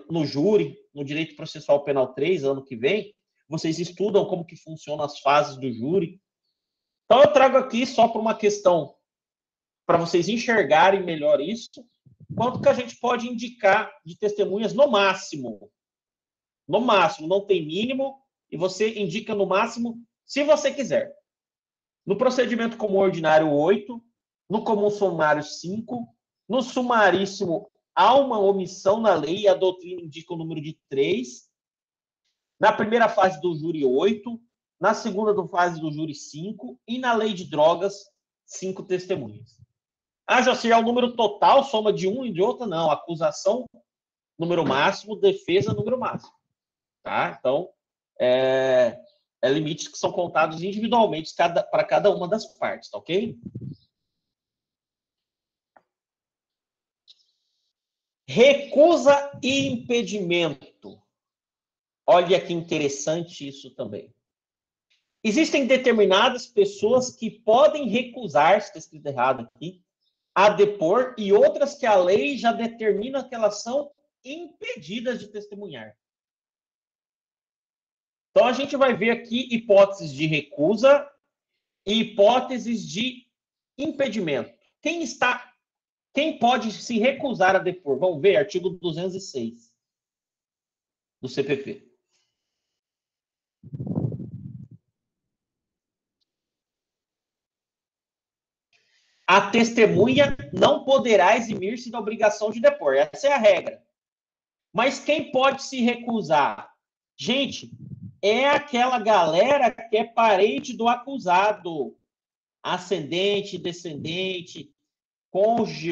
No júri, no direito processual penal 3, ano que vem, vocês estudam como que funcionam as fases do júri. Então, eu trago aqui só para uma questão, para vocês enxergarem melhor isso, quanto que a gente pode indicar de testemunhas no máximo. No máximo, não tem mínimo, e você indica no máximo se você quiser. No procedimento comum ordinário, 8. No comum sumário, 5. No sumaríssimo, há uma omissão na lei, e a doutrina indica o número de 3. Na primeira fase do júri, 8. Na segunda fase do júri, 5. E na lei de drogas, 5 testemunhas. Joacir, é o número total, soma de um e de outro? Não. Acusação, número máximo, defesa, número máximo. Tá? Então, limites que são contados individualmente para cada uma das partes, tá ok? Recusa e impedimento. Olha que interessante isso também. Existem determinadas pessoas que podem recusar, se está escrito errado aqui, a depor, e outras que a lei já determina que elas são impedidas de testemunhar. Então, a gente vai ver aqui hipóteses de recusa e hipóteses de impedimento. Quem pode se recusar a depor? Vamos ver, artigo 206 do CPP. A testemunha não poderá eximir-se da obrigação de depor. Essa é a regra. Mas quem pode se recusar? Gente, é aquela galera que é parente do acusado. Ascendente, descendente, cônjuge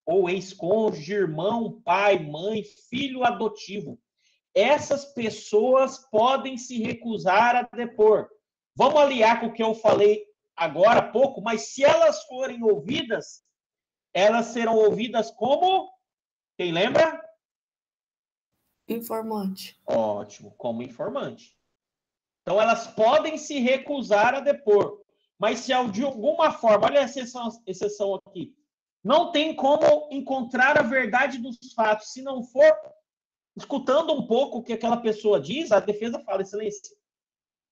ou ex-cônjuge, irmão, pai, mãe, filho adotivo. Essas pessoas podem se recusar a depor. Vamos aliar com o que eu falei agora há pouco, mas se elas forem ouvidas, elas serão ouvidas como Quem lembra? Informante. Ótimo, como informante. Então, elas podem se recusar a depor, mas se de alguma forma, olha a exceção aqui, não tem como encontrar a verdade dos fatos, se não for escutando um pouco o que aquela pessoa diz, a defesa fala, excelência,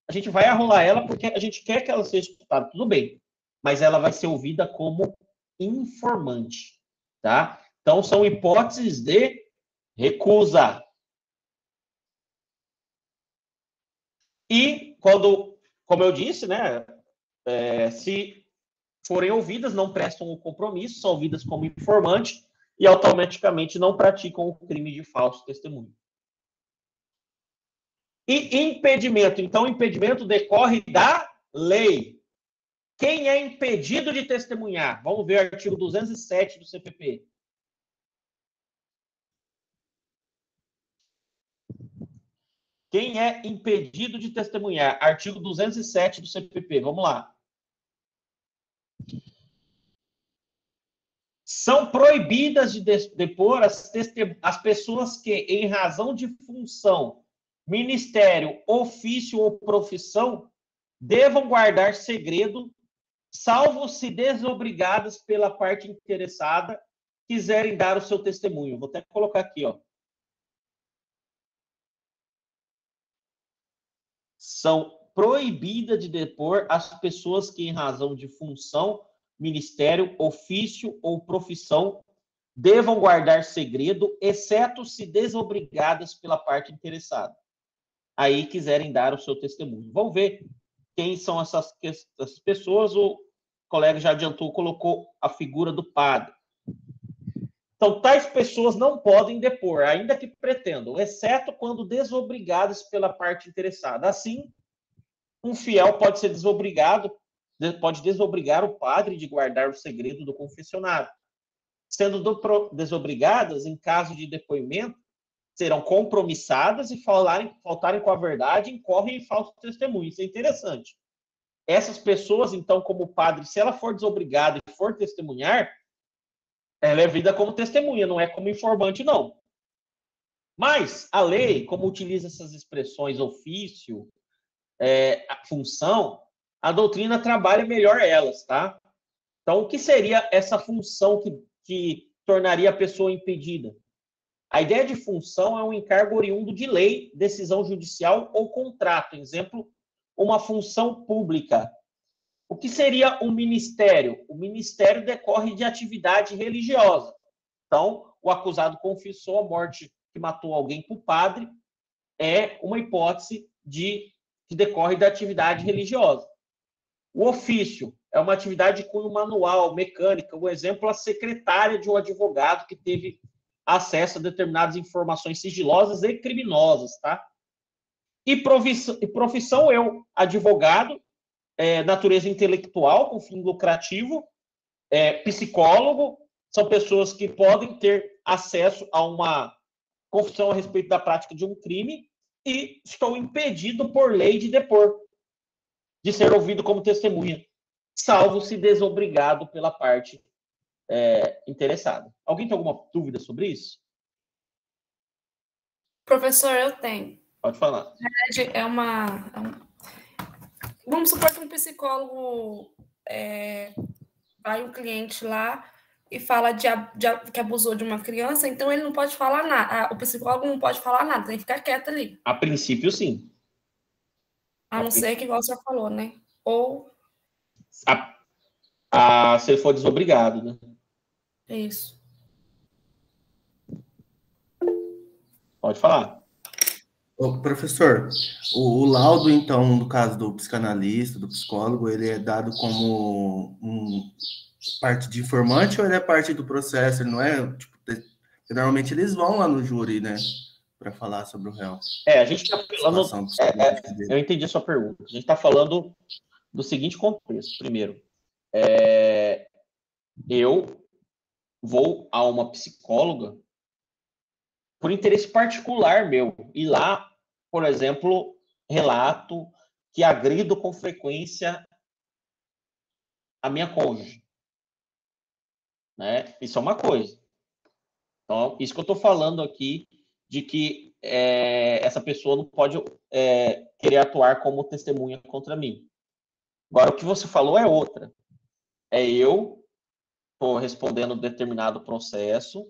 a gente vai arrolar ela porque a gente quer que ela seja escutada, tudo bem, mas ela vai ser ouvida como informante, tá? Então, são hipóteses de recusa. E quando, como eu disse, né, se forem ouvidas, não prestam o compromisso, são ouvidas como informante e automaticamente não praticam o crime de falso testemunho. E impedimento. Então, o impedimento decorre da lei. Quem é impedido de testemunhar? Vamos ver o artigo 207 do CPP. Quem é impedido de testemunhar? Artigo 207 do CPP. Vamos lá. São proibidas de depor as pessoas que, em razão de função, ministério, ofício ou profissão, devam guardar segredo, salvo se desobrigadas pela parte interessada, quiserem dar o seu testemunho. Vou até colocar aqui, ó. São proibidas de depor as pessoas que, em razão de função, ministério, ofício ou profissão, devam guardar segredo, exceto se desobrigadas pela parte interessada. Aí quiserem dar o seu testemunho. Vamos ver quem são essas pessoas. O colega já adiantou, colocou a figura do padre. Então, tais pessoas não podem depor, ainda que pretendam, exceto quando desobrigadas pela parte interessada. Assim, um fiel pode ser desobrigado, pode desobrigar o padre de guardar o segredo do confessionário. Sendo desobrigadas, em caso de depoimento, serão compromissadas e faltarem com a verdade, incorrem em falso testemunho. Isso é interessante. Essas pessoas, então, como o padre, se ela for desobrigada e for testemunhar, ela é vista como testemunha, não é como informante, não. Mas a lei, como utiliza essas expressões ofício, função, a doutrina trabalha melhor elas, tá? Então, o que seria essa função que tornaria a pessoa impedida? A ideia de função é um encargo oriundo de lei, decisão judicial ou contrato. Exemplo, uma função pública. O que seria um ministério? O ministério decorre de atividade religiosa. Então, o acusado confessou a morte que matou alguém para o padre, é uma hipótese que decorre da atividade religiosa. O ofício é uma atividade de cunho manual, mecânica. Um exemplo, a secretária de um advogado que teve acesso a determinadas informações sigilosas e criminosas, tá? E profissão, eu, advogado, natureza intelectual, com fim lucrativo, psicólogo, são pessoas que podem ter acesso a uma confissão a respeito da prática de um crime e estou impedido por lei de depor, de ser ouvido como testemunha, salvo se desobrigado pela parte interessada. Alguém tem alguma dúvida sobre isso? Professor, eu tenho. Pode falar. Na verdade, vamos supor que um psicólogo vai um cliente lá e fala que abusou de uma criança, então ele não pode falar nada. O psicólogo não pode falar nada, tem que ficar quieto ali. A princípio, sim. A não ser que, igual o senhor falou, né? Ou... se ele for desobrigado, né? Isso. Pode falar. Ô, professor, o laudo, então, no caso do psicanalista, do psicólogo, ele é dado como parte de informante ou ele é parte do processo? Ele não é, tipo, normalmente eles vão lá no júri, né, para falar sobre o réu. A gente está falando... eu entendi a sua pergunta. A gente está falando do seguinte contexto. Primeiro, eu vou a uma psicóloga por interesse particular meu. E lá, por exemplo, relato que agrido com frequência a minha cônjuge. Né? Isso é uma coisa. Então, isso que eu estou falando aqui, de que essa pessoa não pode querer atuar como testemunha contra mim. Agora, o que você falou é outra. Eu estou respondendo um determinado processo,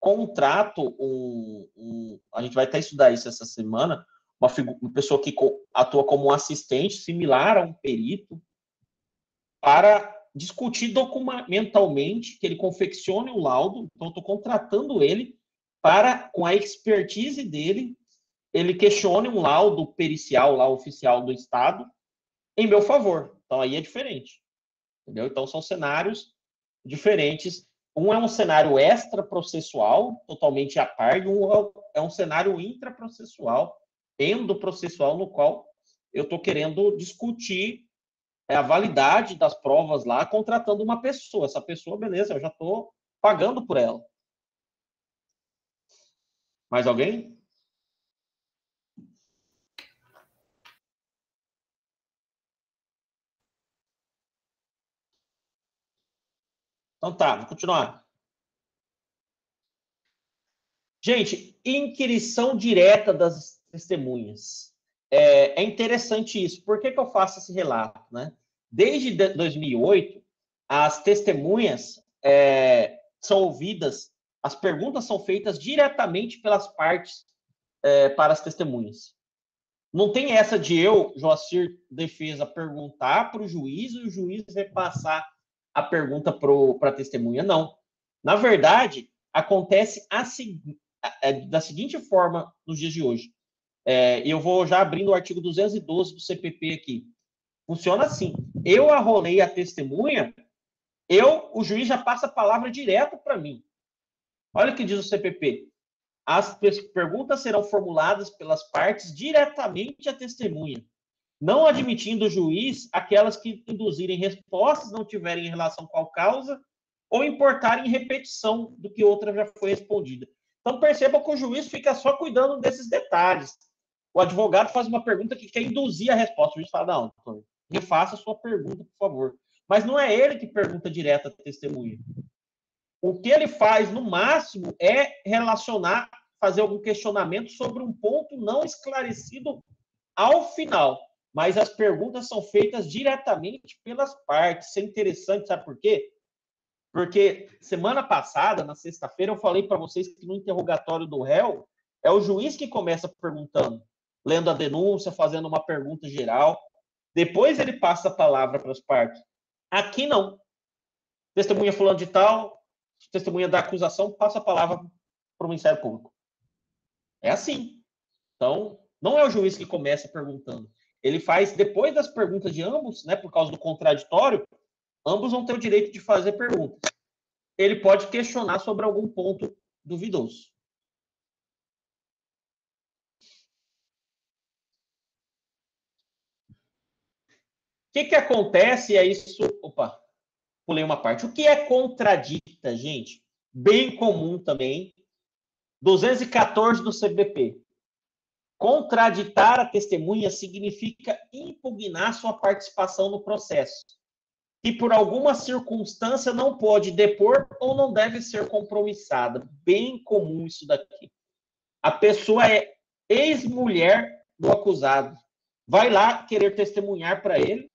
contrato a gente vai até estudar isso essa semana, uma pessoa que atua como um assistente, similar a um perito, para discutir documentalmente, que ele confeccione o laudo. Então, eu estou contratando ele para, com a expertise dele, ele questione um laudo pericial, lá oficial do Estado, em meu favor. Então, aí é diferente. Entendeu? Então, são cenários diferentes. Um é um cenário extraprocessual, totalmente à parte, um é um cenário intraprocessual, endoprocessual, no qual eu estou querendo discutir a validade das provas lá, contratando uma pessoa. Essa pessoa, beleza, eu já estou pagando por ela. Mais alguém? Então tá, vou continuar. Gente, inquirição direta das testemunhas. É interessante isso. Por que eu faço esse relato, né? Desde 2008, as testemunhas são ouvidas, as perguntas são feitas diretamente pelas partes para as testemunhas. Não tem essa de eu, Joacir Defesa, perguntar para o juiz e o juiz repassar a pergunta para a testemunha. Não. Na verdade, acontece da seguinte forma nos dias de hoje. Eu vou já abrindo o artigo 212 do CPP aqui. Funciona assim. Eu arrolei a testemunha, o juiz já passa a palavra direto para mim. Olha o que diz o CPP. As perguntas serão formuladas pelas partes diretamente à testemunha, não admitindo o juiz aquelas que induzirem respostas, não tiverem relação com a causa ou importarem repetição do que outra já foi respondida. Então, perceba que o juiz fica só cuidando desses detalhes. O advogado faz uma pergunta que quer induzir a resposta. O juiz fala, não, doutor, refaça a sua pergunta, por favor. Mas não é ele que pergunta direto à testemunha. O que ele faz, no máximo, é relacionar, fazer algum questionamento sobre um ponto não esclarecido ao final. Mas as perguntas são feitas diretamente pelas partes. Isso é interessante, sabe por quê? Porque semana passada, na sexta-feira, eu falei para vocês que no interrogatório do réu, é o juiz que começa perguntando, lendo a denúncia, fazendo uma pergunta geral. Depois ele passa a palavra para as partes. Aqui não. Testemunha fulano de tal, testemunha da acusação, passa a palavra para o Ministério Público. É assim. Então, não é o juiz que começa perguntando. Ele faz, depois das perguntas de ambos, né, por causa do contraditório, ambos vão ter o direito de fazer perguntas. Ele pode questionar sobre algum ponto duvidoso. O que acontece é isso... Opa, pulei uma parte. O que é contradita, gente? Bem comum também. 214 do CBP. Contraditar a testemunha significa impugnar sua participação no processo, que por alguma circunstância não pode depor ou não deve ser compromissada. Bem comum isso daqui. A pessoa é ex-mulher do acusado. Vai lá querer testemunhar para ele,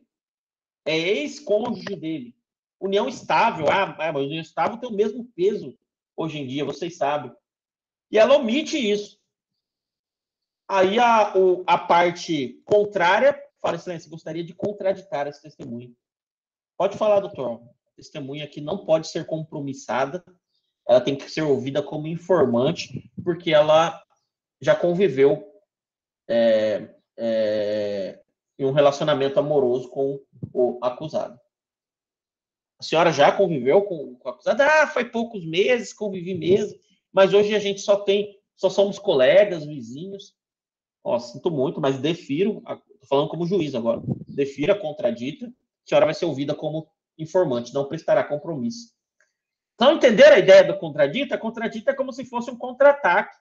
é ex-cônjuge dele. União estável. Mas união estável tem o mesmo peso hoje em dia, vocês sabem. E ela omite isso. Aí a parte contrária fala, excelência, gostaria de contraditar esse testemunho. Pode falar, doutor. A testemunha aqui não pode ser compromissada, ela tem que ser ouvida como informante, porque ela já conviveu em um relacionamento amoroso com o acusado. A senhora já conviveu com o acusado? Foi poucos meses, convivi mesmo, mas hoje a gente só somos colegas, vizinhos. Sinto muito, mas defiro, estou falando como juiz agora, defiro a contradita, a senhora vai ser ouvida como informante, não prestará compromisso. Então, entenderam a ideia do contradita? A contradita é como se fosse um contra-ataque.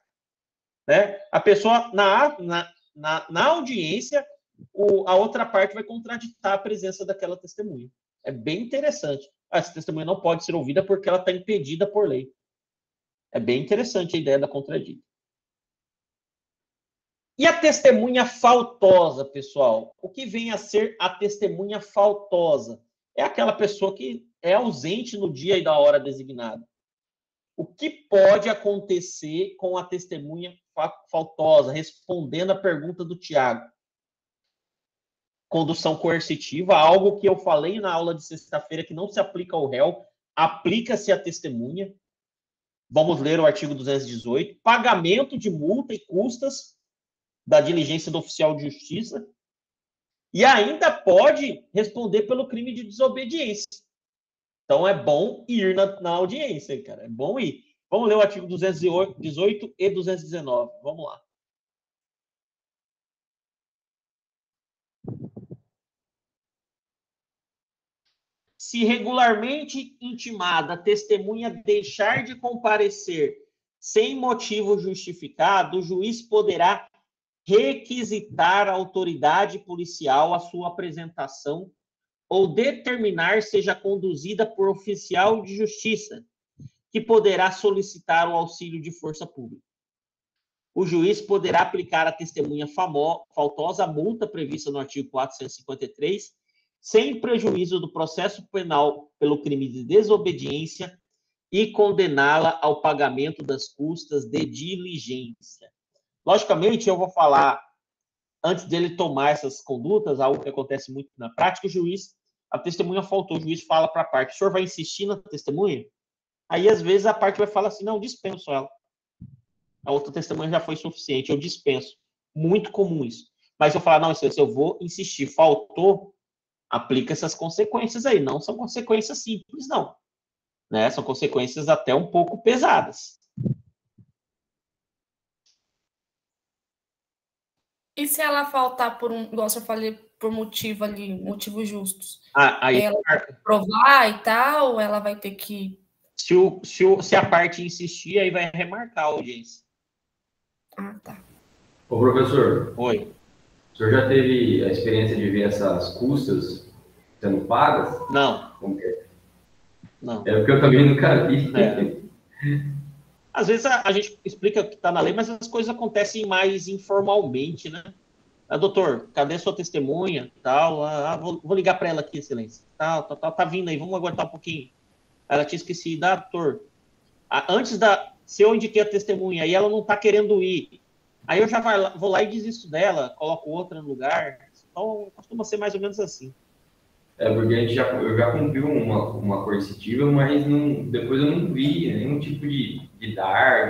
Né? A pessoa, na audiência, a outra parte vai contraditar a presença daquela testemunha. É bem interessante. Essa testemunha não pode ser ouvida porque ela está impedida por lei. É bem interessante a ideia da contradita. E a testemunha faltosa, pessoal? O que vem a ser a testemunha faltosa? É aquela pessoa que é ausente no dia e da hora designada. O que pode acontecer com a testemunha faltosa? Respondendo a pergunta do Tiago. Condução coercitiva, algo que eu falei na aula de sexta-feira que não se aplica ao réu, aplica-se à testemunha. Vamos ler o artigo 218. Pagamento de multa e custas da diligência do oficial de justiça, e ainda pode responder pelo crime de desobediência. Então, é bom ir na audiência, cara. É bom ir. Vamos ler o artigo 218 e 219. Vamos lá. Se regularmente intimada a testemunha deixar de comparecer sem motivo justificado, o juiz poderá requisitar a autoridade policial a sua apresentação ou determinar seja conduzida por oficial de justiça, que poderá solicitar o auxílio de força pública. O juiz poderá aplicar à testemunha faltosa a multa prevista no artigo 453, sem prejuízo do processo penal pelo crime de desobediência e condená-la ao pagamento das custas de diligência. Logicamente, eu vou falar, antes dele tomar essas condutas, algo que acontece muito na prática, a testemunha faltou, o juiz fala para a parte, o senhor vai insistir na testemunha? Aí, às vezes, a parte vai falar assim, não, dispenso ela. A outra testemunha já foi suficiente, eu dispenso. Muito comum isso. Mas eu falar, não, eu vou insistir, faltou, aplica essas consequências aí. Não são consequências simples, não. Né? São consequências até um pouco pesadas. E se ela faltar por igual eu falei, por motivos justos? Aí ela vai provar e tal, ela vai ter que... Se a parte insistir, aí vai remarcar a audiência. Ah, tá. Ô, professor. Oi. O senhor já teve a experiência de ver essas custas sendo pagas? Não. Como que é? Não. É porque eu também nunca vi. Às vezes a gente explica o que está na lei, mas as coisas acontecem mais informalmente, né? Doutor, cadê sua testemunha? Tal, vou ligar para ela aqui, excelência. Tá vindo aí, vamos aguardar um pouquinho. Ela tinha esquecido, doutor. Se eu indiquei a testemunha e ela não está querendo ir, aí eu já vou lá e desisto dela, coloco outra no lugar. Então, costuma ser mais ou menos assim. É, porque eu já cumpri uma coercitiva, mas depois eu não vi nenhum tipo de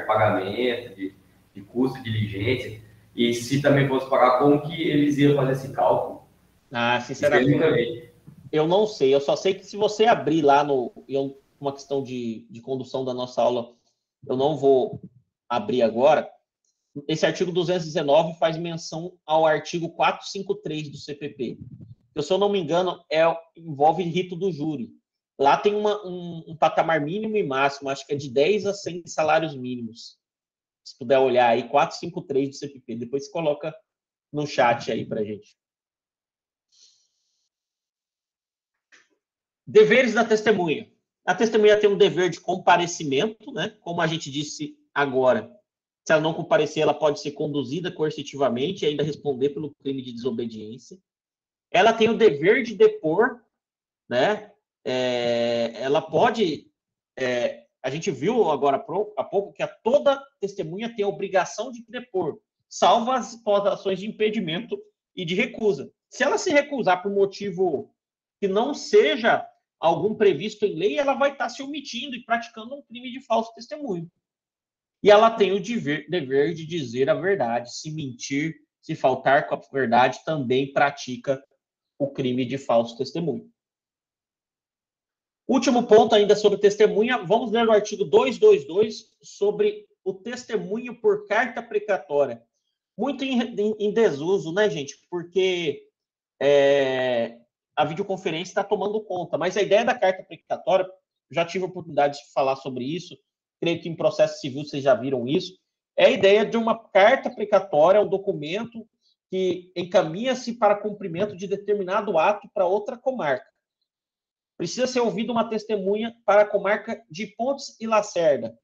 pagamento, de custo, de diligência. E se também fosse pagar, como que eles iam fazer esse cálculo? Sinceramente, eu não sei. Eu só sei que se você abrir lá uma questão de condução da nossa aula, eu não vou abrir agora. Esse artigo 219 faz menção ao artigo 453 do CPP. Se eu não me engano, envolve rito do júri. Lá tem um patamar mínimo e máximo, acho que é de 10 a 100 salários mínimos. Se puder olhar aí, 453 do CPP. Depois você coloca no chat aí para gente. Deveres da testemunha. A testemunha tem um dever de comparecimento, né? Como a gente disse agora. Se ela não comparecer, ela pode ser conduzida coercitivamente e ainda responder pelo crime de desobediência. Ela tem o dever de depor, né? Ela pode... a gente viu agora há pouco que toda testemunha tem a obrigação de depor, salvo as situações de impedimento e de recusa. Se ela se recusar por motivo que não seja algum previsto em lei, ela vai estar se omitindo e praticando um crime de falso testemunho. E ela tem o dever de dizer a verdade. Se mentir, se faltar com a verdade, também pratica o crime de falso testemunho. Último ponto ainda sobre testemunha, vamos ler o artigo 222 sobre o testemunho por carta precatória. Muito em desuso, né, gente? Porque a videoconferência está tomando conta, mas a ideia da carta precatória, já tive a oportunidade de falar sobre isso, creio que em processo civil vocês já viram isso, é a ideia de uma carta precatória, um documento que encaminha-se para cumprimento de determinado ato para outra comarca. Precisa ser ouvida uma testemunha para a comarca de Pontes e Lacerda.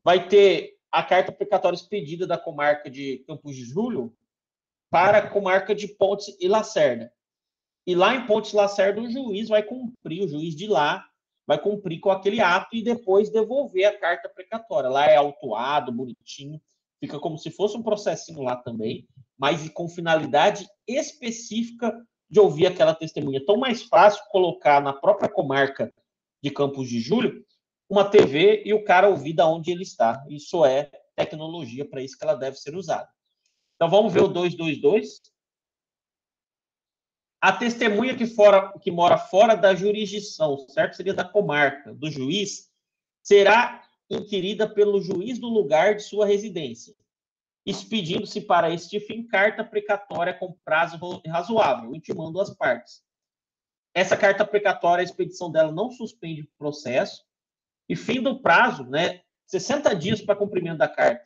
vai ter a carta precatória expedida da comarca de Campos de Julho para a comarca de Pontes e Lacerda. E lá em Pontes e Lacerda, o juiz vai cumprir, o juiz de lá vai cumprir com aquele ato e depois devolver a carta precatória. Lá é autuado, bonitinho, fica como se fosse um processinho lá também, mas com finalidade específica de ouvir aquela testemunha. Tão mais fácil colocar na própria comarca de Campos de Julho uma TV e o cara ouvir da onde ele está. Isso é tecnologia, para isso que ela deve ser usada. Então, vamos ver o 222. A testemunha que mora fora da jurisdição, certo? Seria da comarca, do juiz, será inquirida pelo juiz do lugar de sua residência, expedindo-se para este fim carta precatória com prazo razoável, intimando as partes. Essa carta precatória, a expedição dela não suspende o processo, e fim do prazo, né, 60 dias para cumprimento da carta,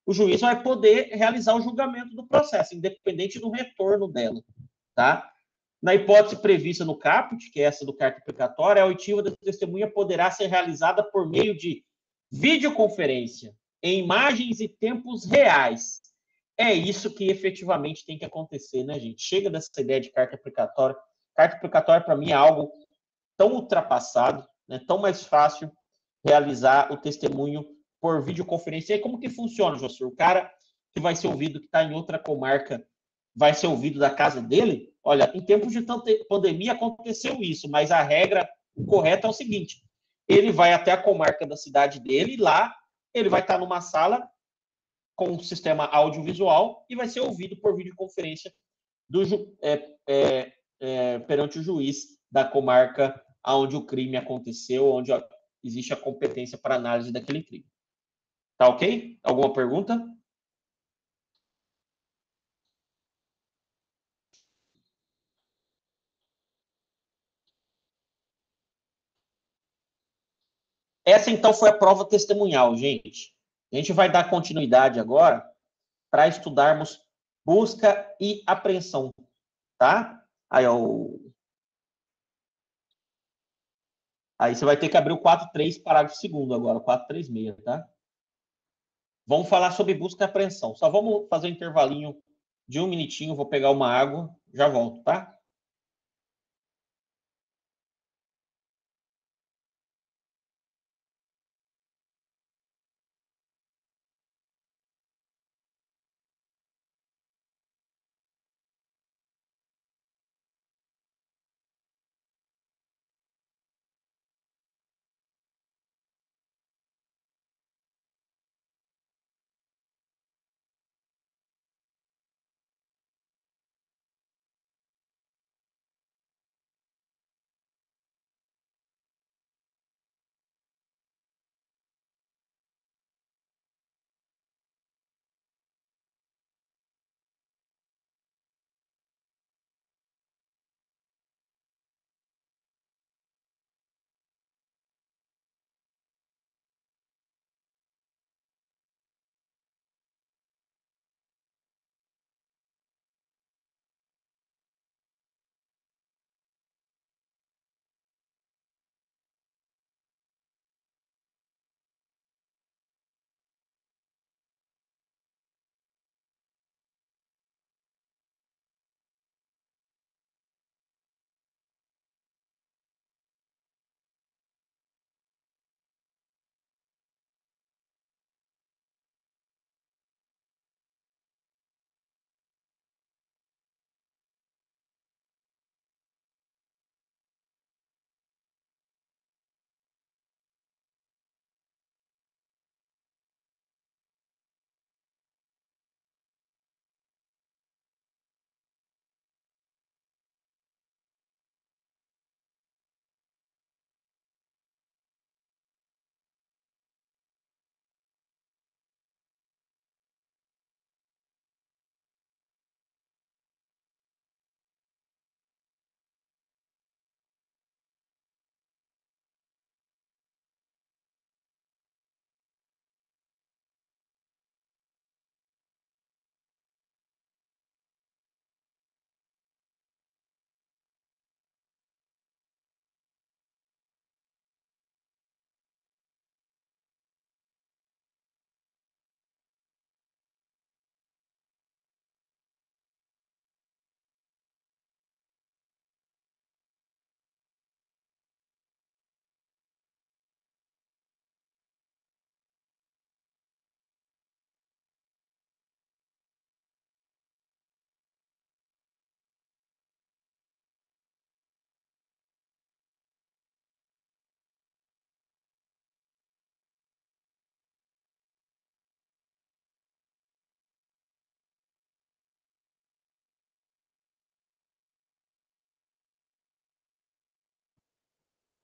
o juiz vai poder realizar o julgamento do processo, independente do retorno dela, tá? Na hipótese prevista no caput, que é essa do carta precatória, a oitiva da testemunha poderá ser realizada por meio de videoconferência, em imagens e tempos reais. É isso que efetivamente tem que acontecer, né, gente? Chega dessa ideia de carta precatória. Carta precatória, para mim, é algo tão ultrapassado, né, tão mais fácil realizar o testemunho por videoconferência. E aí, como que funciona, Jossur? O cara que vai ser ouvido, que está em outra comarca, vai ser ouvido da casa dele? Olha, em tempos de pandemia aconteceu isso, mas a regra correta é o seguinte: ele vai até a comarca da cidade dele e lá ele vai estar numa sala com um sistema audiovisual e vai ser ouvido por videoconferência perante o juiz da comarca onde o crime aconteceu, onde existe a competência para análise daquele crime. Tá ok? Alguma pergunta? Essa, então, foi a prova testemunhal, gente. A gente vai dar continuidade agora para estudarmos busca e apreensão, tá? Aí você vai ter que abrir o 4.3, parágrafo 2º agora, o 436, tá? Vamos falar sobre busca e apreensão. Só vamos fazer um intervalinho de 1 minutinho, vou pegar uma água, já volto, tá?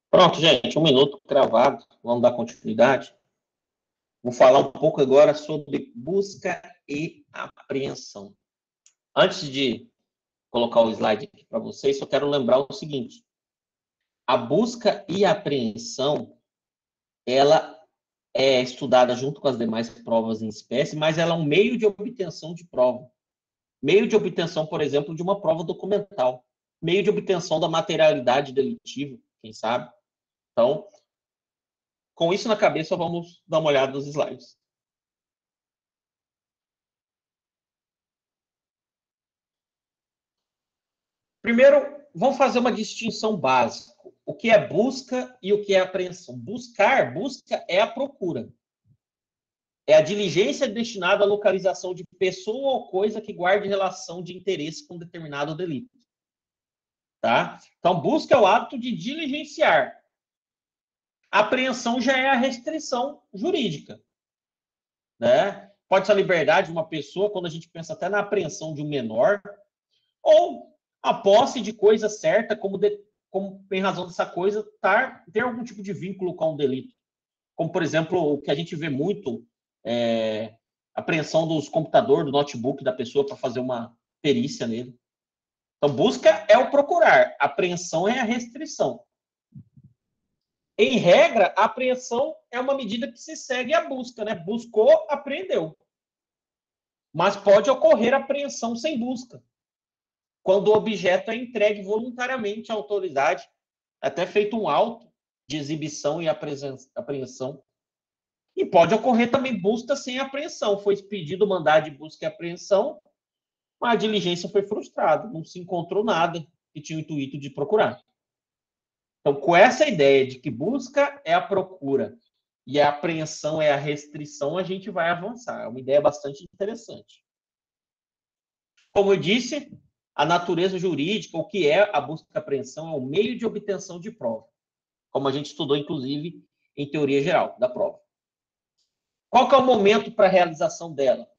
Pronto, gente, 1 minuto cravado. Vamos dar continuidade. Vou falar um pouco agora sobre busca e apreensão. Antes de colocar o slide aqui para vocês, só quero lembrar o seguinte. A busca e a apreensão, ela é estudada junto com as demais provas em espécie, mas ela é um meio de obtenção de prova. Meio de obtenção, por exemplo, de uma prova documental. Meio de obtenção da materialidade delitiva, quem sabe. Então, com isso na cabeça, vamos dar uma olhada nos slides. Primeiro, vamos fazer uma distinção básica. O que é busca e o que é apreensão? Busca é a procura. É a diligência destinada à localização de pessoa ou coisa que guarde relação de interesse com determinado delito. Tá? Então, busca é o ato de diligenciar. A apreensão já é a restrição jurídica. Né? Pode ser a liberdade de uma pessoa, quando a gente pensa até na apreensão de um menor, ou a posse de coisa certa, como em razão dessa coisa ter algum tipo de vínculo com um delito. Como, por exemplo, o que a gente vê muito, apreensão dos computadores, do notebook da pessoa para fazer uma perícia nele. Então, busca é o procurar, apreensão é a restrição. Em regra, a apreensão é uma medida que se segue à busca, né? Buscou, apreendeu. Mas pode ocorrer apreensão sem busca, quando o objeto é entregue voluntariamente à autoridade, até feito um auto de exibição e apreensão. E pode ocorrer também busca sem apreensão. Foi expedido mandado de busca e apreensão, mas a diligência foi frustrada, não se encontrou nada que tinha o intuito de procurar. Então, com essa ideia de que busca é a procura e a apreensão é a restrição, a gente vai avançar. É uma ideia bastante interessante. Como eu disse, a natureza jurídica, o que é a busca e apreensão, é o meio de obtenção de prova, como a gente estudou, inclusive, em teoria geral da prova. Qual que é o momento para a realização dela?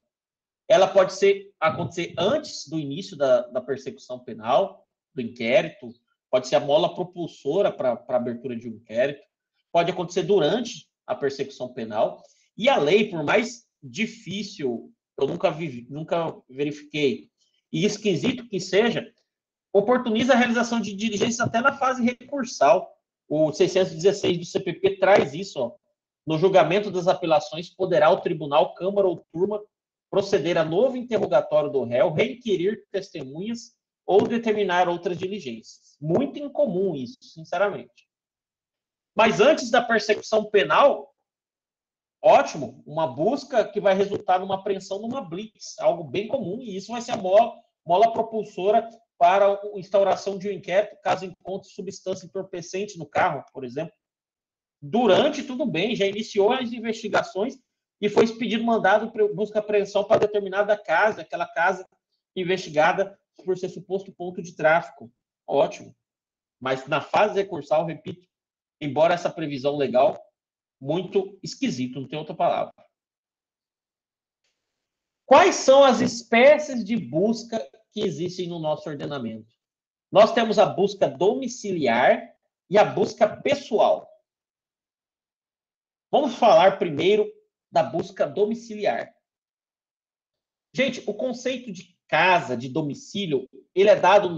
Ela pode acontecer antes do início da persecução penal, do inquérito, pode ser a mola propulsora para a abertura de um inquérito, pode acontecer durante a persecução penal, e a lei, por mais difícil, eu nunca verifiquei, e esquisito que seja, oportuniza a realização de diligências até na fase recursal. O 616 do CPP traz isso. Ó. No julgamento das apelações, poderá o tribunal, câmara ou turma proceder a novo interrogatório do réu, requerir testemunhas ou determinar outras diligências. Muito incomum isso, sinceramente. Mas antes da persecução penal, ótimo, uma busca que vai resultar numa apreensão numa blitz, algo bem comum, e isso vai ser a mola propulsora para a instauração de um inquérito, caso encontre substância entorpecente no carro, por exemplo. Durante, tudo bem, já iniciou as investigações e foi expedido mandado para busca e apreensão para determinada casa, aquela casa investigada por ser suposto ponto de tráfico. Ótimo. Mas na fase recursal, repito, embora essa previsão legal, muito esquisito, não tem outra palavra. Quais são as espécies de busca que existem no nosso ordenamento? Nós temos a busca domiciliar e a busca pessoal. Vamos falar primeiro da busca domiciliar. Gente, o conceito de casa, de domicílio, ele é dado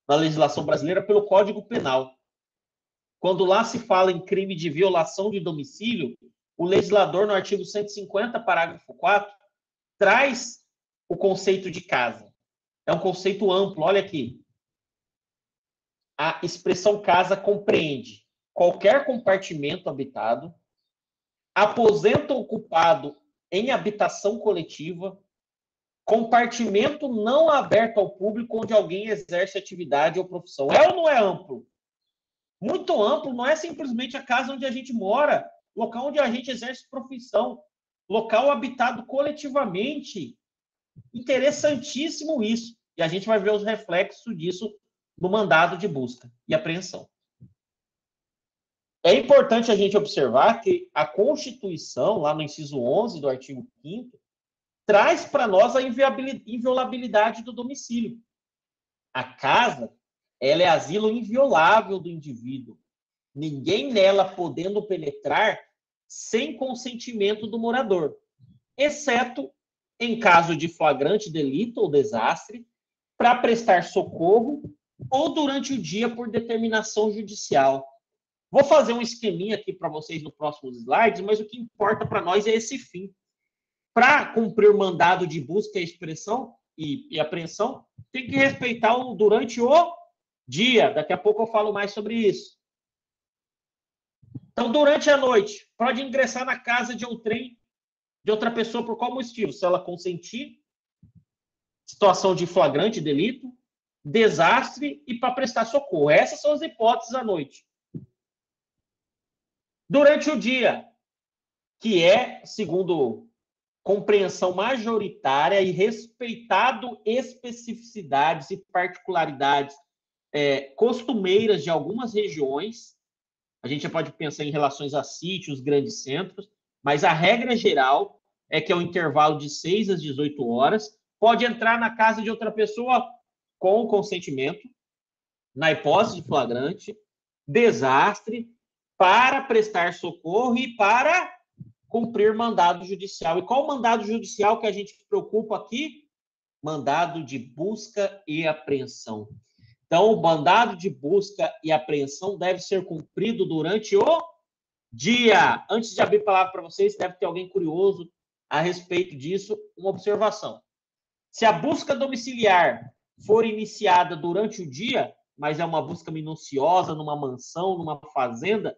na legislação brasileira pelo Código Penal. Quando lá se fala em crime de violação de domicílio, o legislador, no artigo 150, parágrafo 4, traz o conceito de casa. É um conceito amplo, olha aqui. A expressão casa compreende qualquer compartimento habitado, aposento ocupado em habitação coletiva, compartimento não aberto ao público onde alguém exerce atividade ou profissão. É ou não é amplo? Muito amplo, não é simplesmente a casa onde a gente mora, local onde a gente exerce profissão, local habitado coletivamente. Interessantíssimo isso. E a gente vai ver os reflexos disso no mandado de busca e apreensão. É importante a gente observar que a Constituição, lá no inciso 11 do artigo 5º, traz para nós a inviolabilidade do domicílio. A casa ela é asilo inviolável do indivíduo. Ninguém nela podendo penetrar sem consentimento do morador, exceto em caso de flagrante delito ou desastre, para prestar socorro ou durante o dia por determinação judicial. Vou fazer um esqueminha aqui para vocês no próximo slide, mas o que importa para nós é esse fim. Para cumprir o mandado de busca e apreensão, tem que respeitar o durante o dia. Daqui a pouco eu falo mais sobre isso. Então, durante a noite, pode ingressar na casa de outrem, de outra pessoa por qual motivo? Se ela consentir, situação de flagrante delito, desastre e para prestar socorro. Essas são as hipóteses à noite. Durante o dia, que é, segundo compreensão majoritária e respeitado especificidades e particularidades costumeiras de algumas regiões, a gente já pode pensar em relações a sítios, grandes centros, mas a regra geral é que é um intervalo de 6 às 18 horas, pode entrar na casa de outra pessoa com consentimento, na hipótese de flagrante, desastre, para prestar socorro e para cumprir mandado judicial. E qual o mandado judicial que a gente se preocupa aqui? Mandado de busca e apreensão. Então, o mandado de busca e apreensão deve ser cumprido durante o dia. Antes de abrir a palavra para vocês, deve ter alguém curioso a respeito disso. Uma observação. Se a busca domiciliar for iniciada durante o dia, mas é uma busca minuciosa numa mansão, numa fazenda,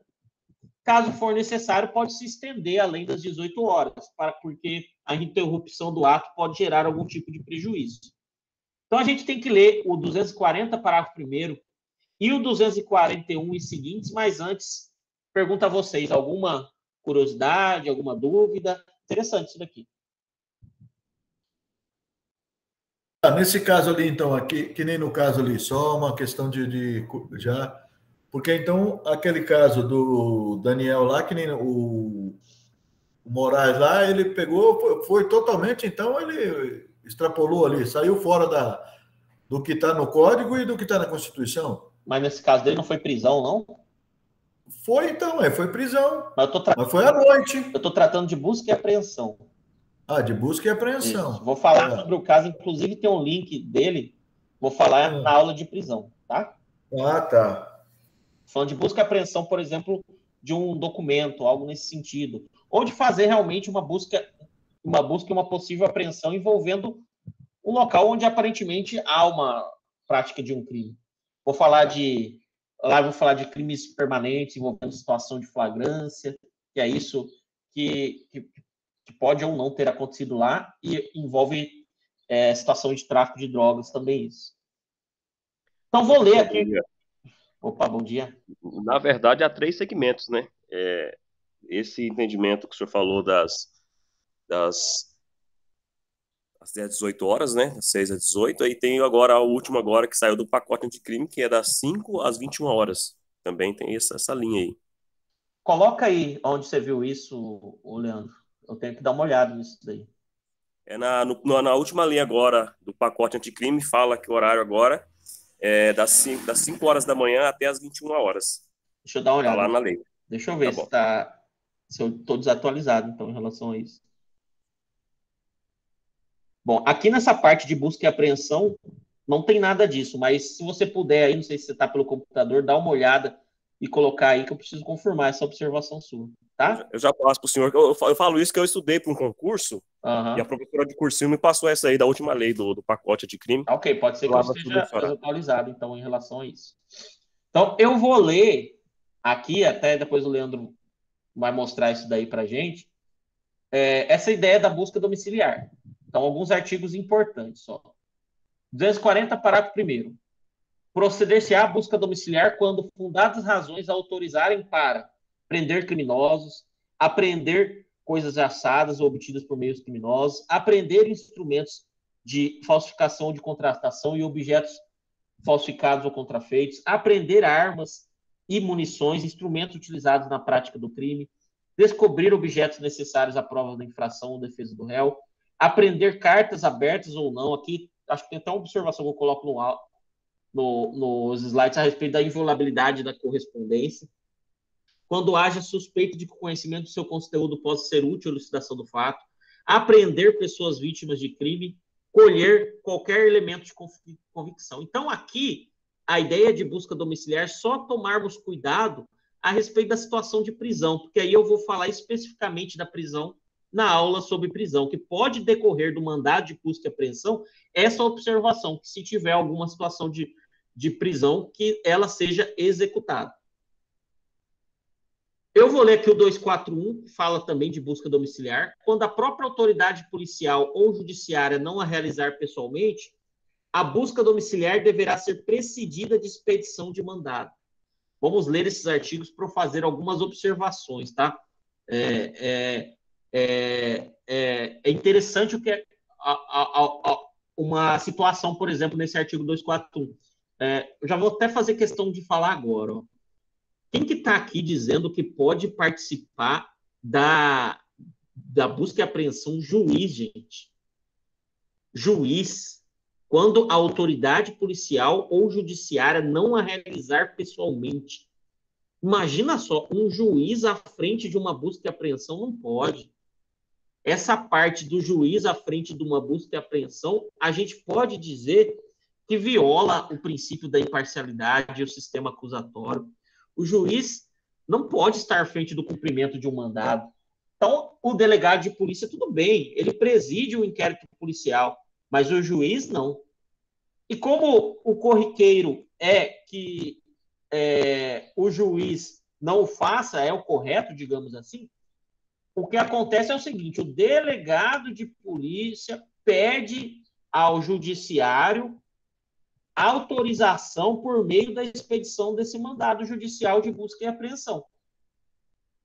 caso for necessário, pode se estender além das 18 horas, porque a interrupção do ato pode gerar algum tipo de prejuízo. Então, a gente tem que ler o 240, parágrafo 1º, e o 241 e seguintes, mas antes, pergunto a vocês, alguma curiosidade, alguma dúvida? Interessante isso daqui. Nesse caso ali, então, aqui, que nem no caso ali, só uma questão já... Porque, então, aquele caso do Daniel lá, que nem o Moraes lá, ele pegou, foi totalmente, então, ele extrapolou ali, saiu fora do que está no Código e do que está na Constituição. Mas nesse caso dele não foi prisão, não? Foi, então, foi prisão. Mas foi à noite. Eu estou tratando de busca e apreensão. Ah, de busca e apreensão. Isso. Vou falar sobre o caso, inclusive tem um link dele, vou falar na aula de prisão, tá? Ah, tá. Falando de busca e apreensão, por exemplo, de um documento, algo nesse sentido. Ou de fazer realmente uma busca e uma possível apreensão envolvendo um local onde aparentemente há uma prática de um crime. Vou falar de crimes permanentes envolvendo situação de flagrância, que é isso que pode ou não ter acontecido lá, e envolve situação de tráfico de drogas também isso. Então, vou ler aqui. Opa, bom dia. Na verdade, há 3 segmentos, né? Esse entendimento que o senhor falou das 18 horas, né? Das 6 às 18, aí tem agora o último agora que saiu do pacote anticrime, que é das 5 às 21 horas. Também tem essa linha aí. Coloca aí onde você viu isso, Leandro. Eu tenho que dar uma olhada nisso daí. Na última linha agora do pacote anticrime, fala que o horário agora é das 5 horas da manhã até as 21 horas. Deixa eu dar uma olhada. Tá lá na lei. Deixa eu ver se eu estou desatualizado, então, em relação a isso. Bom, aqui nessa parte de busca e apreensão, não tem nada disso, mas se você puder aí, não sei se você está pelo computador, dá uma olhada e colocar aí que eu preciso confirmar essa observação sua, tá? Eu já passo para o senhor, eu falo isso que eu estudei para um concurso, e a professora de cursinho me passou essa aí da última lei do pacote de crime. Ok, pode ser que eu esteja desatualizado, então, em relação a isso. Então, eu vou ler aqui, até depois o Leandro vai mostrar isso daí para a gente, essa ideia da busca domiciliar. Então, alguns artigos importantes, só. 240, parágrafo 1º. Proceder-se-á à busca domiciliar quando fundadas razões autorizarem para prender criminosos, apreender coisas assadas ou obtidas por meios criminosos, apreender instrumentos de falsificação ou de contratação e objetos falsificados ou contrafeitos, apreender armas e munições, instrumentos utilizados na prática do crime, descobrir objetos necessários à prova da infração ou defesa do réu, apreender cartas abertas ou não. Aqui, acho que tem até uma observação que eu coloco nos slides a respeito da inviolabilidade da correspondência. Quando haja suspeita de que o conhecimento do seu conteúdo possa ser útil à elucidação do fato, apreender pessoas vítimas de crime, colher qualquer elemento de convicção. Então, aqui, a ideia de busca domiciliar é só tomarmos cuidado a respeito da situação de prisão, porque aí eu vou falar especificamente da prisão na aula sobre prisão, que pode decorrer do mandado de busca e apreensão essa observação, que se tiver alguma situação de prisão, que ela seja executada. Eu vou ler aqui o 241, que fala também de busca domiciliar. Quando a própria autoridade policial ou judiciária não a realizar pessoalmente, a busca domiciliar deverá ser precedida de expedição de mandado. Vamos ler esses artigos para fazer algumas observações, tá? É interessante o que é uma situação, por exemplo, nesse artigo 241. Eu já vou até fazer questão de falar agora, ó. Quem que está aqui dizendo que pode participar da busca e apreensão? Juiz, gente. Juiz, quando a autoridade policial ou judiciária não a realizar pessoalmente. Imagina só, um juiz à frente de uma busca e apreensão não pode. Essa parte do juiz à frente de uma busca e apreensão, a gente pode dizer que viola o princípio da imparcialidade e o sistema acusatório. O juiz não pode estar à frente do cumprimento de um mandado. Então, o delegado de polícia, tudo bem, ele preside o inquérito policial, mas o juiz não. E como o corriqueiro é que o juiz não o faça, é o correto, digamos assim, o que acontece é o seguinte: o delegado de polícia pede ao judiciário autorização por meio da expedição desse mandado judicial de busca e apreensão.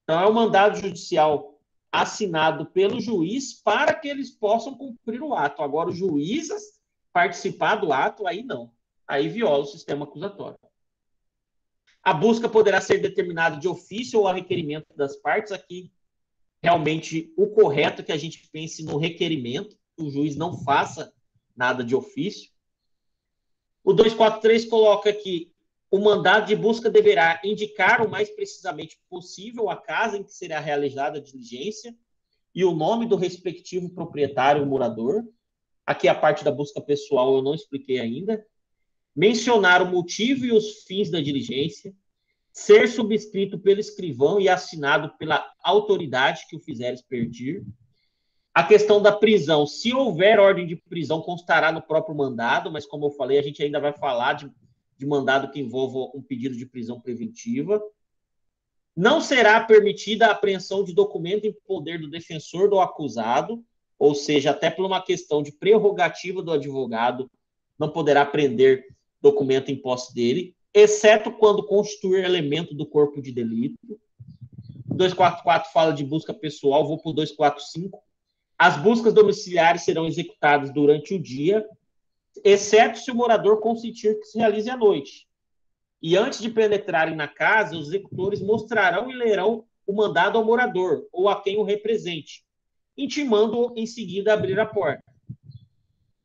Então, é um mandado judicial assinado pelo juiz para que eles possam cumprir o ato. Agora, o juiz participar do ato, aí não. Aí viola o sistema acusatório. A busca poderá ser determinada de ofício ou a requerimento das partes. Aqui, realmente, o correto é que a gente pense no requerimento, que o juiz não faça nada de ofício. O 243 coloca aqui: o mandado de busca deverá indicar o mais precisamente possível a casa em que será realizada a diligência e o nome do respectivo proprietário ou morador. Aqui a parte da busca pessoal eu não expliquei ainda. Mencionar o motivo e os fins da diligência, ser subscrito pelo escrivão e assinado pela autoridade que o fizer expedir. A questão da prisão: se houver ordem de prisão, constará no próprio mandado, mas como eu falei, a gente ainda vai falar de mandado que envolva um pedido de prisão preventiva. Não será permitida a apreensão de documento em poder do defensor do acusado, ou seja, até por uma questão de prerrogativa do advogado, não poderá prender documento em posse dele, exceto quando constituir elemento do corpo de delito. O 244 fala de busca pessoal, vou para o 245. As buscas domiciliares serão executadas durante o dia, exceto se o morador consentir que se realize à noite. E antes de penetrarem na casa, os executores mostrarão e lerão o mandado ao morador ou a quem o represente, intimando-o em seguida a abrir a porta.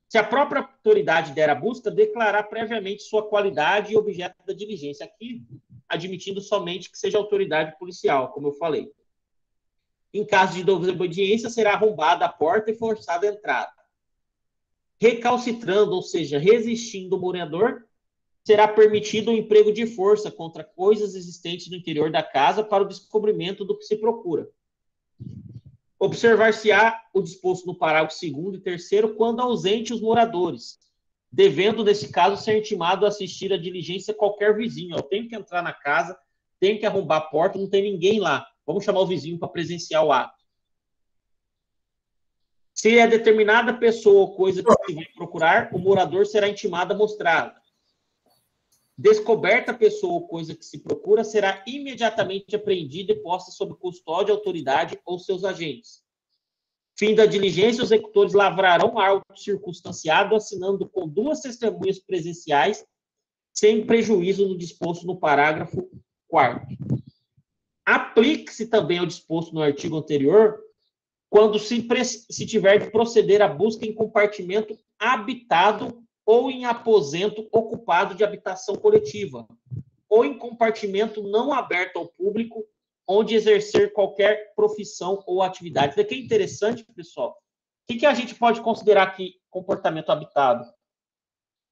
Se a própria autoridade der a busca, declarar previamente sua qualidade e objeto da diligência, aqui admitindo somente que seja autoridade policial, como eu falei. Em caso de desobediência, será arrombada a porta e forçada a entrada. Recalcitrando, ou seja, resistindo o morador, será permitido o emprego de força contra coisas existentes no interior da casa para o descobrimento do que se procura. Observar-se-á o disposto no parágrafo 2º e 3º quando ausente os moradores, devendo, nesse caso, ser intimado a assistir à diligência qualquer vizinho. Eu tenho que entrar na casa, tenho que arrombar a porta, não tem ninguém lá. Vamos chamar o vizinho para presenciar o ato. Se é determinada pessoa ou coisa que se vai procurar, o morador será intimado a mostrar. Descoberta a pessoa ou coisa que se procura, será imediatamente apreendida e posta sob custódia, autoridade ou seus agentes. Fim da diligência, os executores lavrarão auto circunstanciado, assinando com 2 testemunhas presenciais, sem prejuízo no disposto no parágrafo 4º. Aplique-se também ao disposto no artigo anterior, quando se tiver de proceder à busca em compartimento habitado ou em aposento ocupado de habitação coletiva, ou em compartimento não aberto ao público, onde exercer qualquer profissão ou atividade. Isso daqui é interessante, pessoal. O que a gente pode considerar aqui comportamento habitado?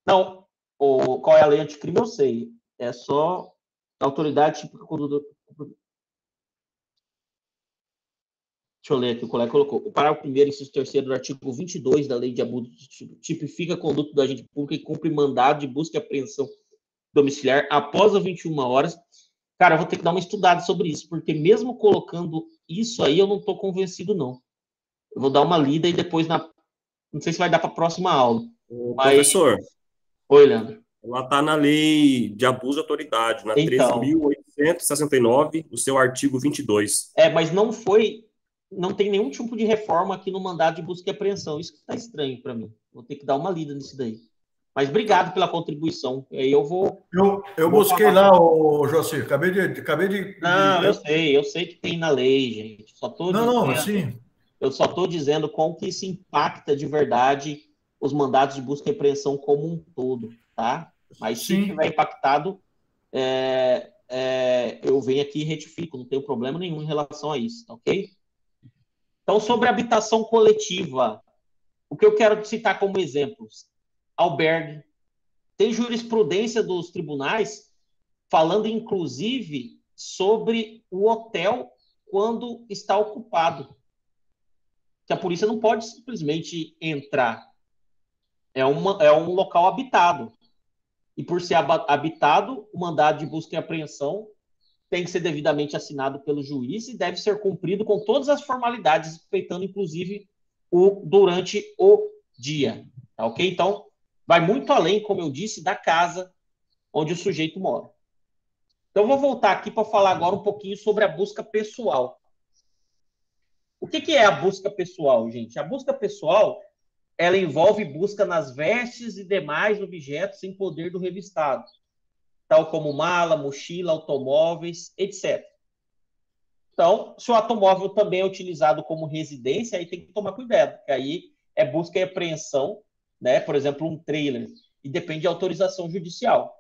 Não, qual é a lei anticrime, eu sei. É só a autoridade típica conduta. Deixa eu ler aqui, o colega colocou. O parágrafo 1º, inciso 3º do artigo 22 da Lei de Abuso de Tipo tipifica a conduta do agente público e cumpre mandado de busca e apreensão domiciliar após as 21 horas. Cara, eu vou ter que dar uma estudada sobre isso, porque mesmo colocando isso aí, eu não estou convencido, não. Eu vou dar uma lida e depois, não sei se vai dar para a próxima aula. Professor. Oi, Leandro. Ela está na Lei de Abuso de Autoridade, na Então, 13.869, o seu artigo 22. Mas não tem nenhum tipo de reforma aqui no mandado de busca e apreensão. Isso que está estranho para mim. Vou ter que dar uma lida nisso daí. Mas obrigado pela contribuição. Aí eu vou... Eu busquei lá, Joci, acabei de... Não, eu sei que tem na lei, gente. Sim. Eu só estou dizendo como que isso impacta de verdade os mandados de busca e apreensão como um todo, tá? Mas se tiver impactado, eu venho aqui e retifico, não tenho problema nenhum em relação a isso, tá ok? Então, sobre habitação coletiva, o que eu quero citar como exemplos? Albergue. Tem jurisprudência dos tribunais falando, inclusive, sobre o hotel quando está ocupado. Que a polícia não pode simplesmente entrar. É um local habitado. E por ser habitado, o mandado de busca e apreensão tem que ser devidamente assinado pelo juiz e deve ser cumprido com todas as formalidades, respeitando, inclusive, durante o dia. Tá ok? Então, vai muito além, como eu disse, da casa onde o sujeito mora. Então, eu vou voltar aqui para falar agora um pouquinho sobre a busca pessoal. O que é a busca pessoal, gente? A busca pessoal, ela envolve busca nas vestes e demais objetos em poder do revistado, tal como mala, mochila, automóveis, etc. Então, se o automóvel também é utilizado como residência, aí tem que tomar cuidado, porque aí é busca e apreensão, né? Por exemplo, um trailer, e depende de autorização judicial.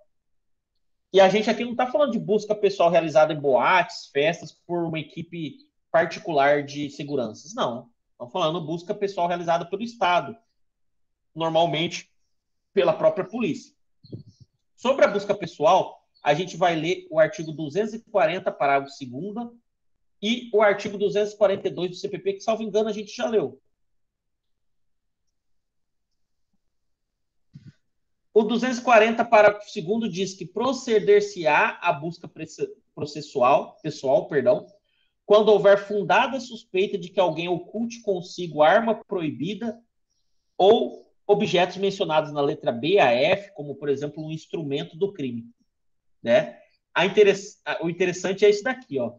E a gente aqui não está falando de busca pessoal realizada em boates, festas, por uma equipe particular de seguranças, não. Estamos falando de busca pessoal realizada pelo Estado, normalmente pela própria polícia. Sobre a busca pessoal, a gente vai ler o artigo 240, parágrafo 2º, e o artigo 242 do CPP, que, salvo engano, a gente já leu. O 240, parágrafo 2º, diz que proceder-se-á a busca pessoal, quando houver fundada suspeita de que alguém oculte consigo arma proibida ou objetos mencionados na letra B a F, como, por exemplo, um instrumento do crime. Né? O interessante é isso daqui, ó,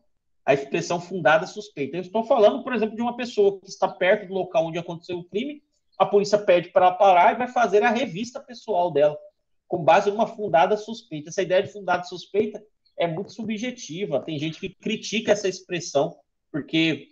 a expressão fundada suspeita. Eu estou falando, por exemplo, de uma pessoa que está perto do local onde aconteceu o crime, a polícia pede para ela parar e vai fazer a revista pessoal dela, com base numa fundada suspeita. Essa ideia de fundada suspeita é muito subjetiva. Tem gente que critica essa expressão, porque...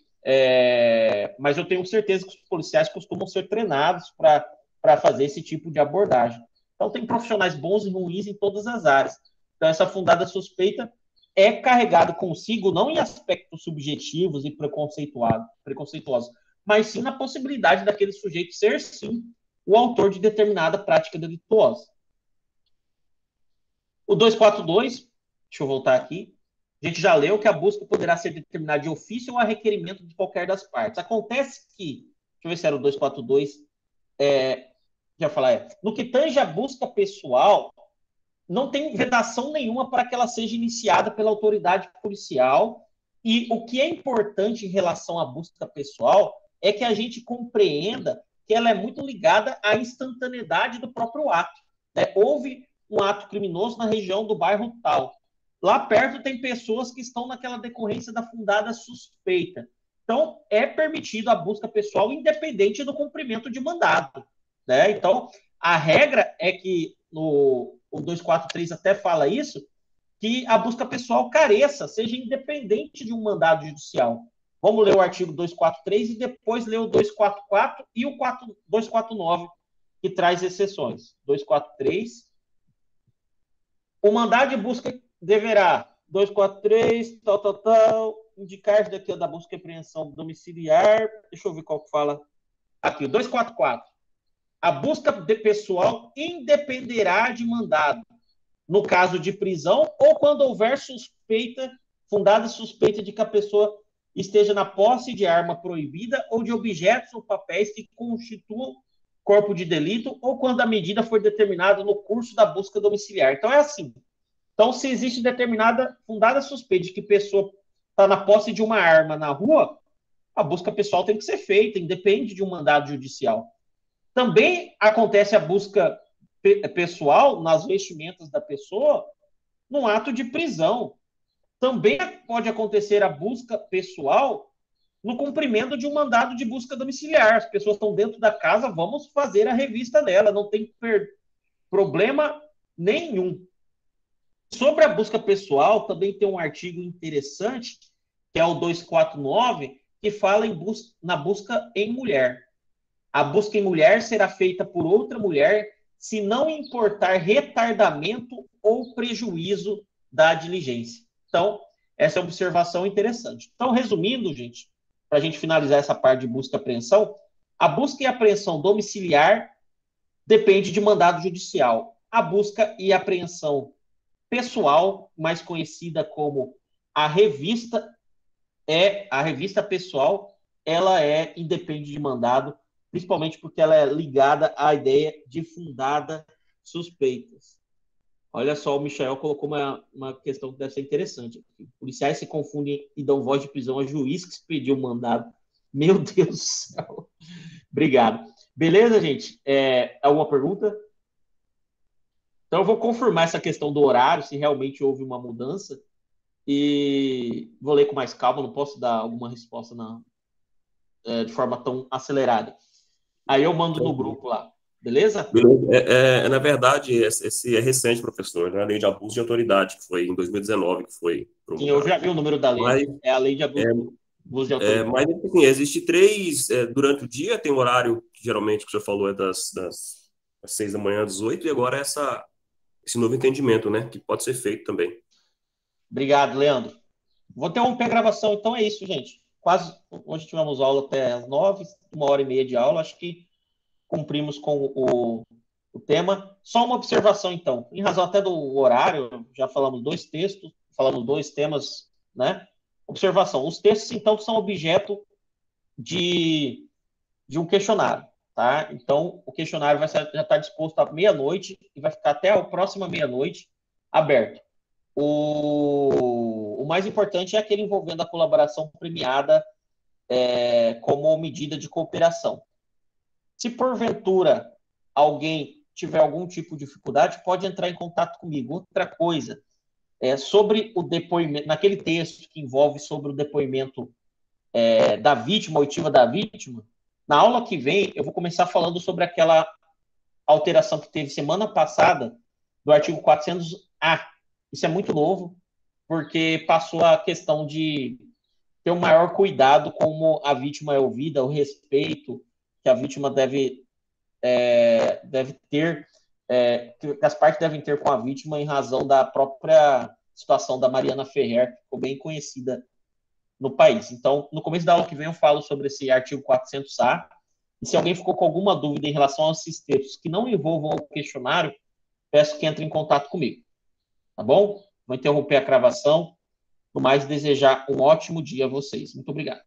mas eu tenho certeza que os policiais costumam ser treinados para fazer esse tipo de abordagem. Então, tem profissionais bons e ruins em todas as áreas. Então, essa fundada suspeita é carregada consigo, não em aspectos subjetivos e preconceituosos, mas sim na possibilidade daquele sujeito ser, sim, o autor de determinada prática delituosa. O 242, deixa eu voltar aqui, a gente já leu que a busca poderá ser determinada de ofício ou a requerimento de qualquer das partes. Acontece que, deixa eu ver se era o 242, no que tange a busca pessoal, não tem vedação nenhuma para que ela seja iniciada pela autoridade policial, e o que é importante em relação à busca pessoal é que a gente compreenda que ela é muito ligada à instantaneidade do próprio ato. Né? Houve um ato criminoso na região do bairro tal. Lá perto tem pessoas que estão naquela decorrência da fundada suspeita. Então, é permitido a busca pessoal independente do cumprimento de mandado. Né? Então, a regra é que, o 243 até fala isso, que a busca pessoal careça, seja independente de um mandado judicial. Vamos ler o artigo 243 e depois ler o 244 e o 249 que traz exceções. 243. O mandado de busca deverá, 243, indicar daqui da busca e apreensão domiciliar. Deixa eu ver qual que fala. Aqui, 244. A busca pessoal independerá de mandado, no caso de prisão ou quando houver fundada suspeita de que a pessoa esteja na posse de arma proibida ou de objetos ou papéis que constituam corpo de delito ou quando a medida for determinada no curso da busca domiciliar. Então, é assim. Então, se existe determinada, fundada suspeita de que a pessoa está na posse de uma arma na rua, a busca pessoal tem que ser feita, independe de um mandado judicial. Também acontece a busca pessoal nas vestimentas da pessoa no ato de prisão. Também pode acontecer a busca pessoal no cumprimento de um mandado de busca domiciliar. As pessoas estão dentro da casa, vamos fazer a revista dela, não tem problema nenhum. Sobre a busca pessoal, também tem um artigo interessante, que é o 249, que fala na busca em mulher. A busca em mulher será feita por outra mulher se não importar retardamento ou prejuízo da diligência. Então, essa é uma observação interessante. Então, resumindo, gente, para a gente finalizar essa parte de busca e apreensão, a busca e apreensão domiciliar depende de mandado judicial. A busca e apreensão pessoal, mais conhecida como a revista pessoal, ela independe de mandado, principalmente porque ela é ligada à ideia de fundada suspeitas. Olha só, o Michael colocou uma questão que deve ser interessante. Policiais se confundem e dão voz de prisão a juiz que expediu o mandado. Meu Deus do céu. Obrigado. Beleza, gente? Alguma pergunta? Então, eu vou confirmar essa questão do horário, se realmente houve uma mudança. E vou ler com mais calma, não posso dar alguma resposta de forma tão acelerada. Aí eu mando no grupo lá. Beleza? Na verdade, esse é recente, professor, né? A lei de abuso de autoridade, que foi em 2019, que foi promulgada. Sim, eu já vi o número da lei. É a lei de abuso de autoridade. Mas, assim, existe 3, durante o dia, tem um horário, que geralmente, que o senhor falou, é das 6 da manhã às 8, e agora esse novo entendimento, né? Que pode ser feito também. Obrigado, Leandro. Vou interromper a gravação, então é isso, gente. Quase, hoje tivemos aula até às 9, 1h30 de aula, acho que cumprimos com o tema. Só uma observação, então. Em razão até do horário, já falamos 2 textos, falamos 2 temas, né? Observação. Os textos, então, são objeto de um questionário, tá? Então, o questionário já está disposto à meia-noite e vai ficar até a próxima meia-noite aberto. O mais importante é aquele envolvendo a colaboração premiada como medida de cooperação. Se porventura alguém tiver algum tipo de dificuldade, pode entrar em contato comigo. Outra coisa, sobre o depoimento, naquele texto que envolve sobre o depoimento da vítima, oitiva da vítima, na aula que vem eu vou começar falando sobre aquela alteração que teve semana passada do artigo 400-A. Isso é muito novo, porque passou a questão de ter um maior cuidado como a vítima é ouvida, o respeito que a vítima deve ter, que as partes devem ter com a vítima em razão da própria situação da Mariana Ferrer, que ficou bem conhecida no país. Então, no começo da aula que vem eu falo sobre esse artigo 400-A, e se alguém ficou com alguma dúvida em relação a esses textos que não envolvam o questionário, peço que entre em contato comigo. Tá bom? Vou interromper a gravação. No mais, desejar um ótimo dia a vocês. Muito obrigado.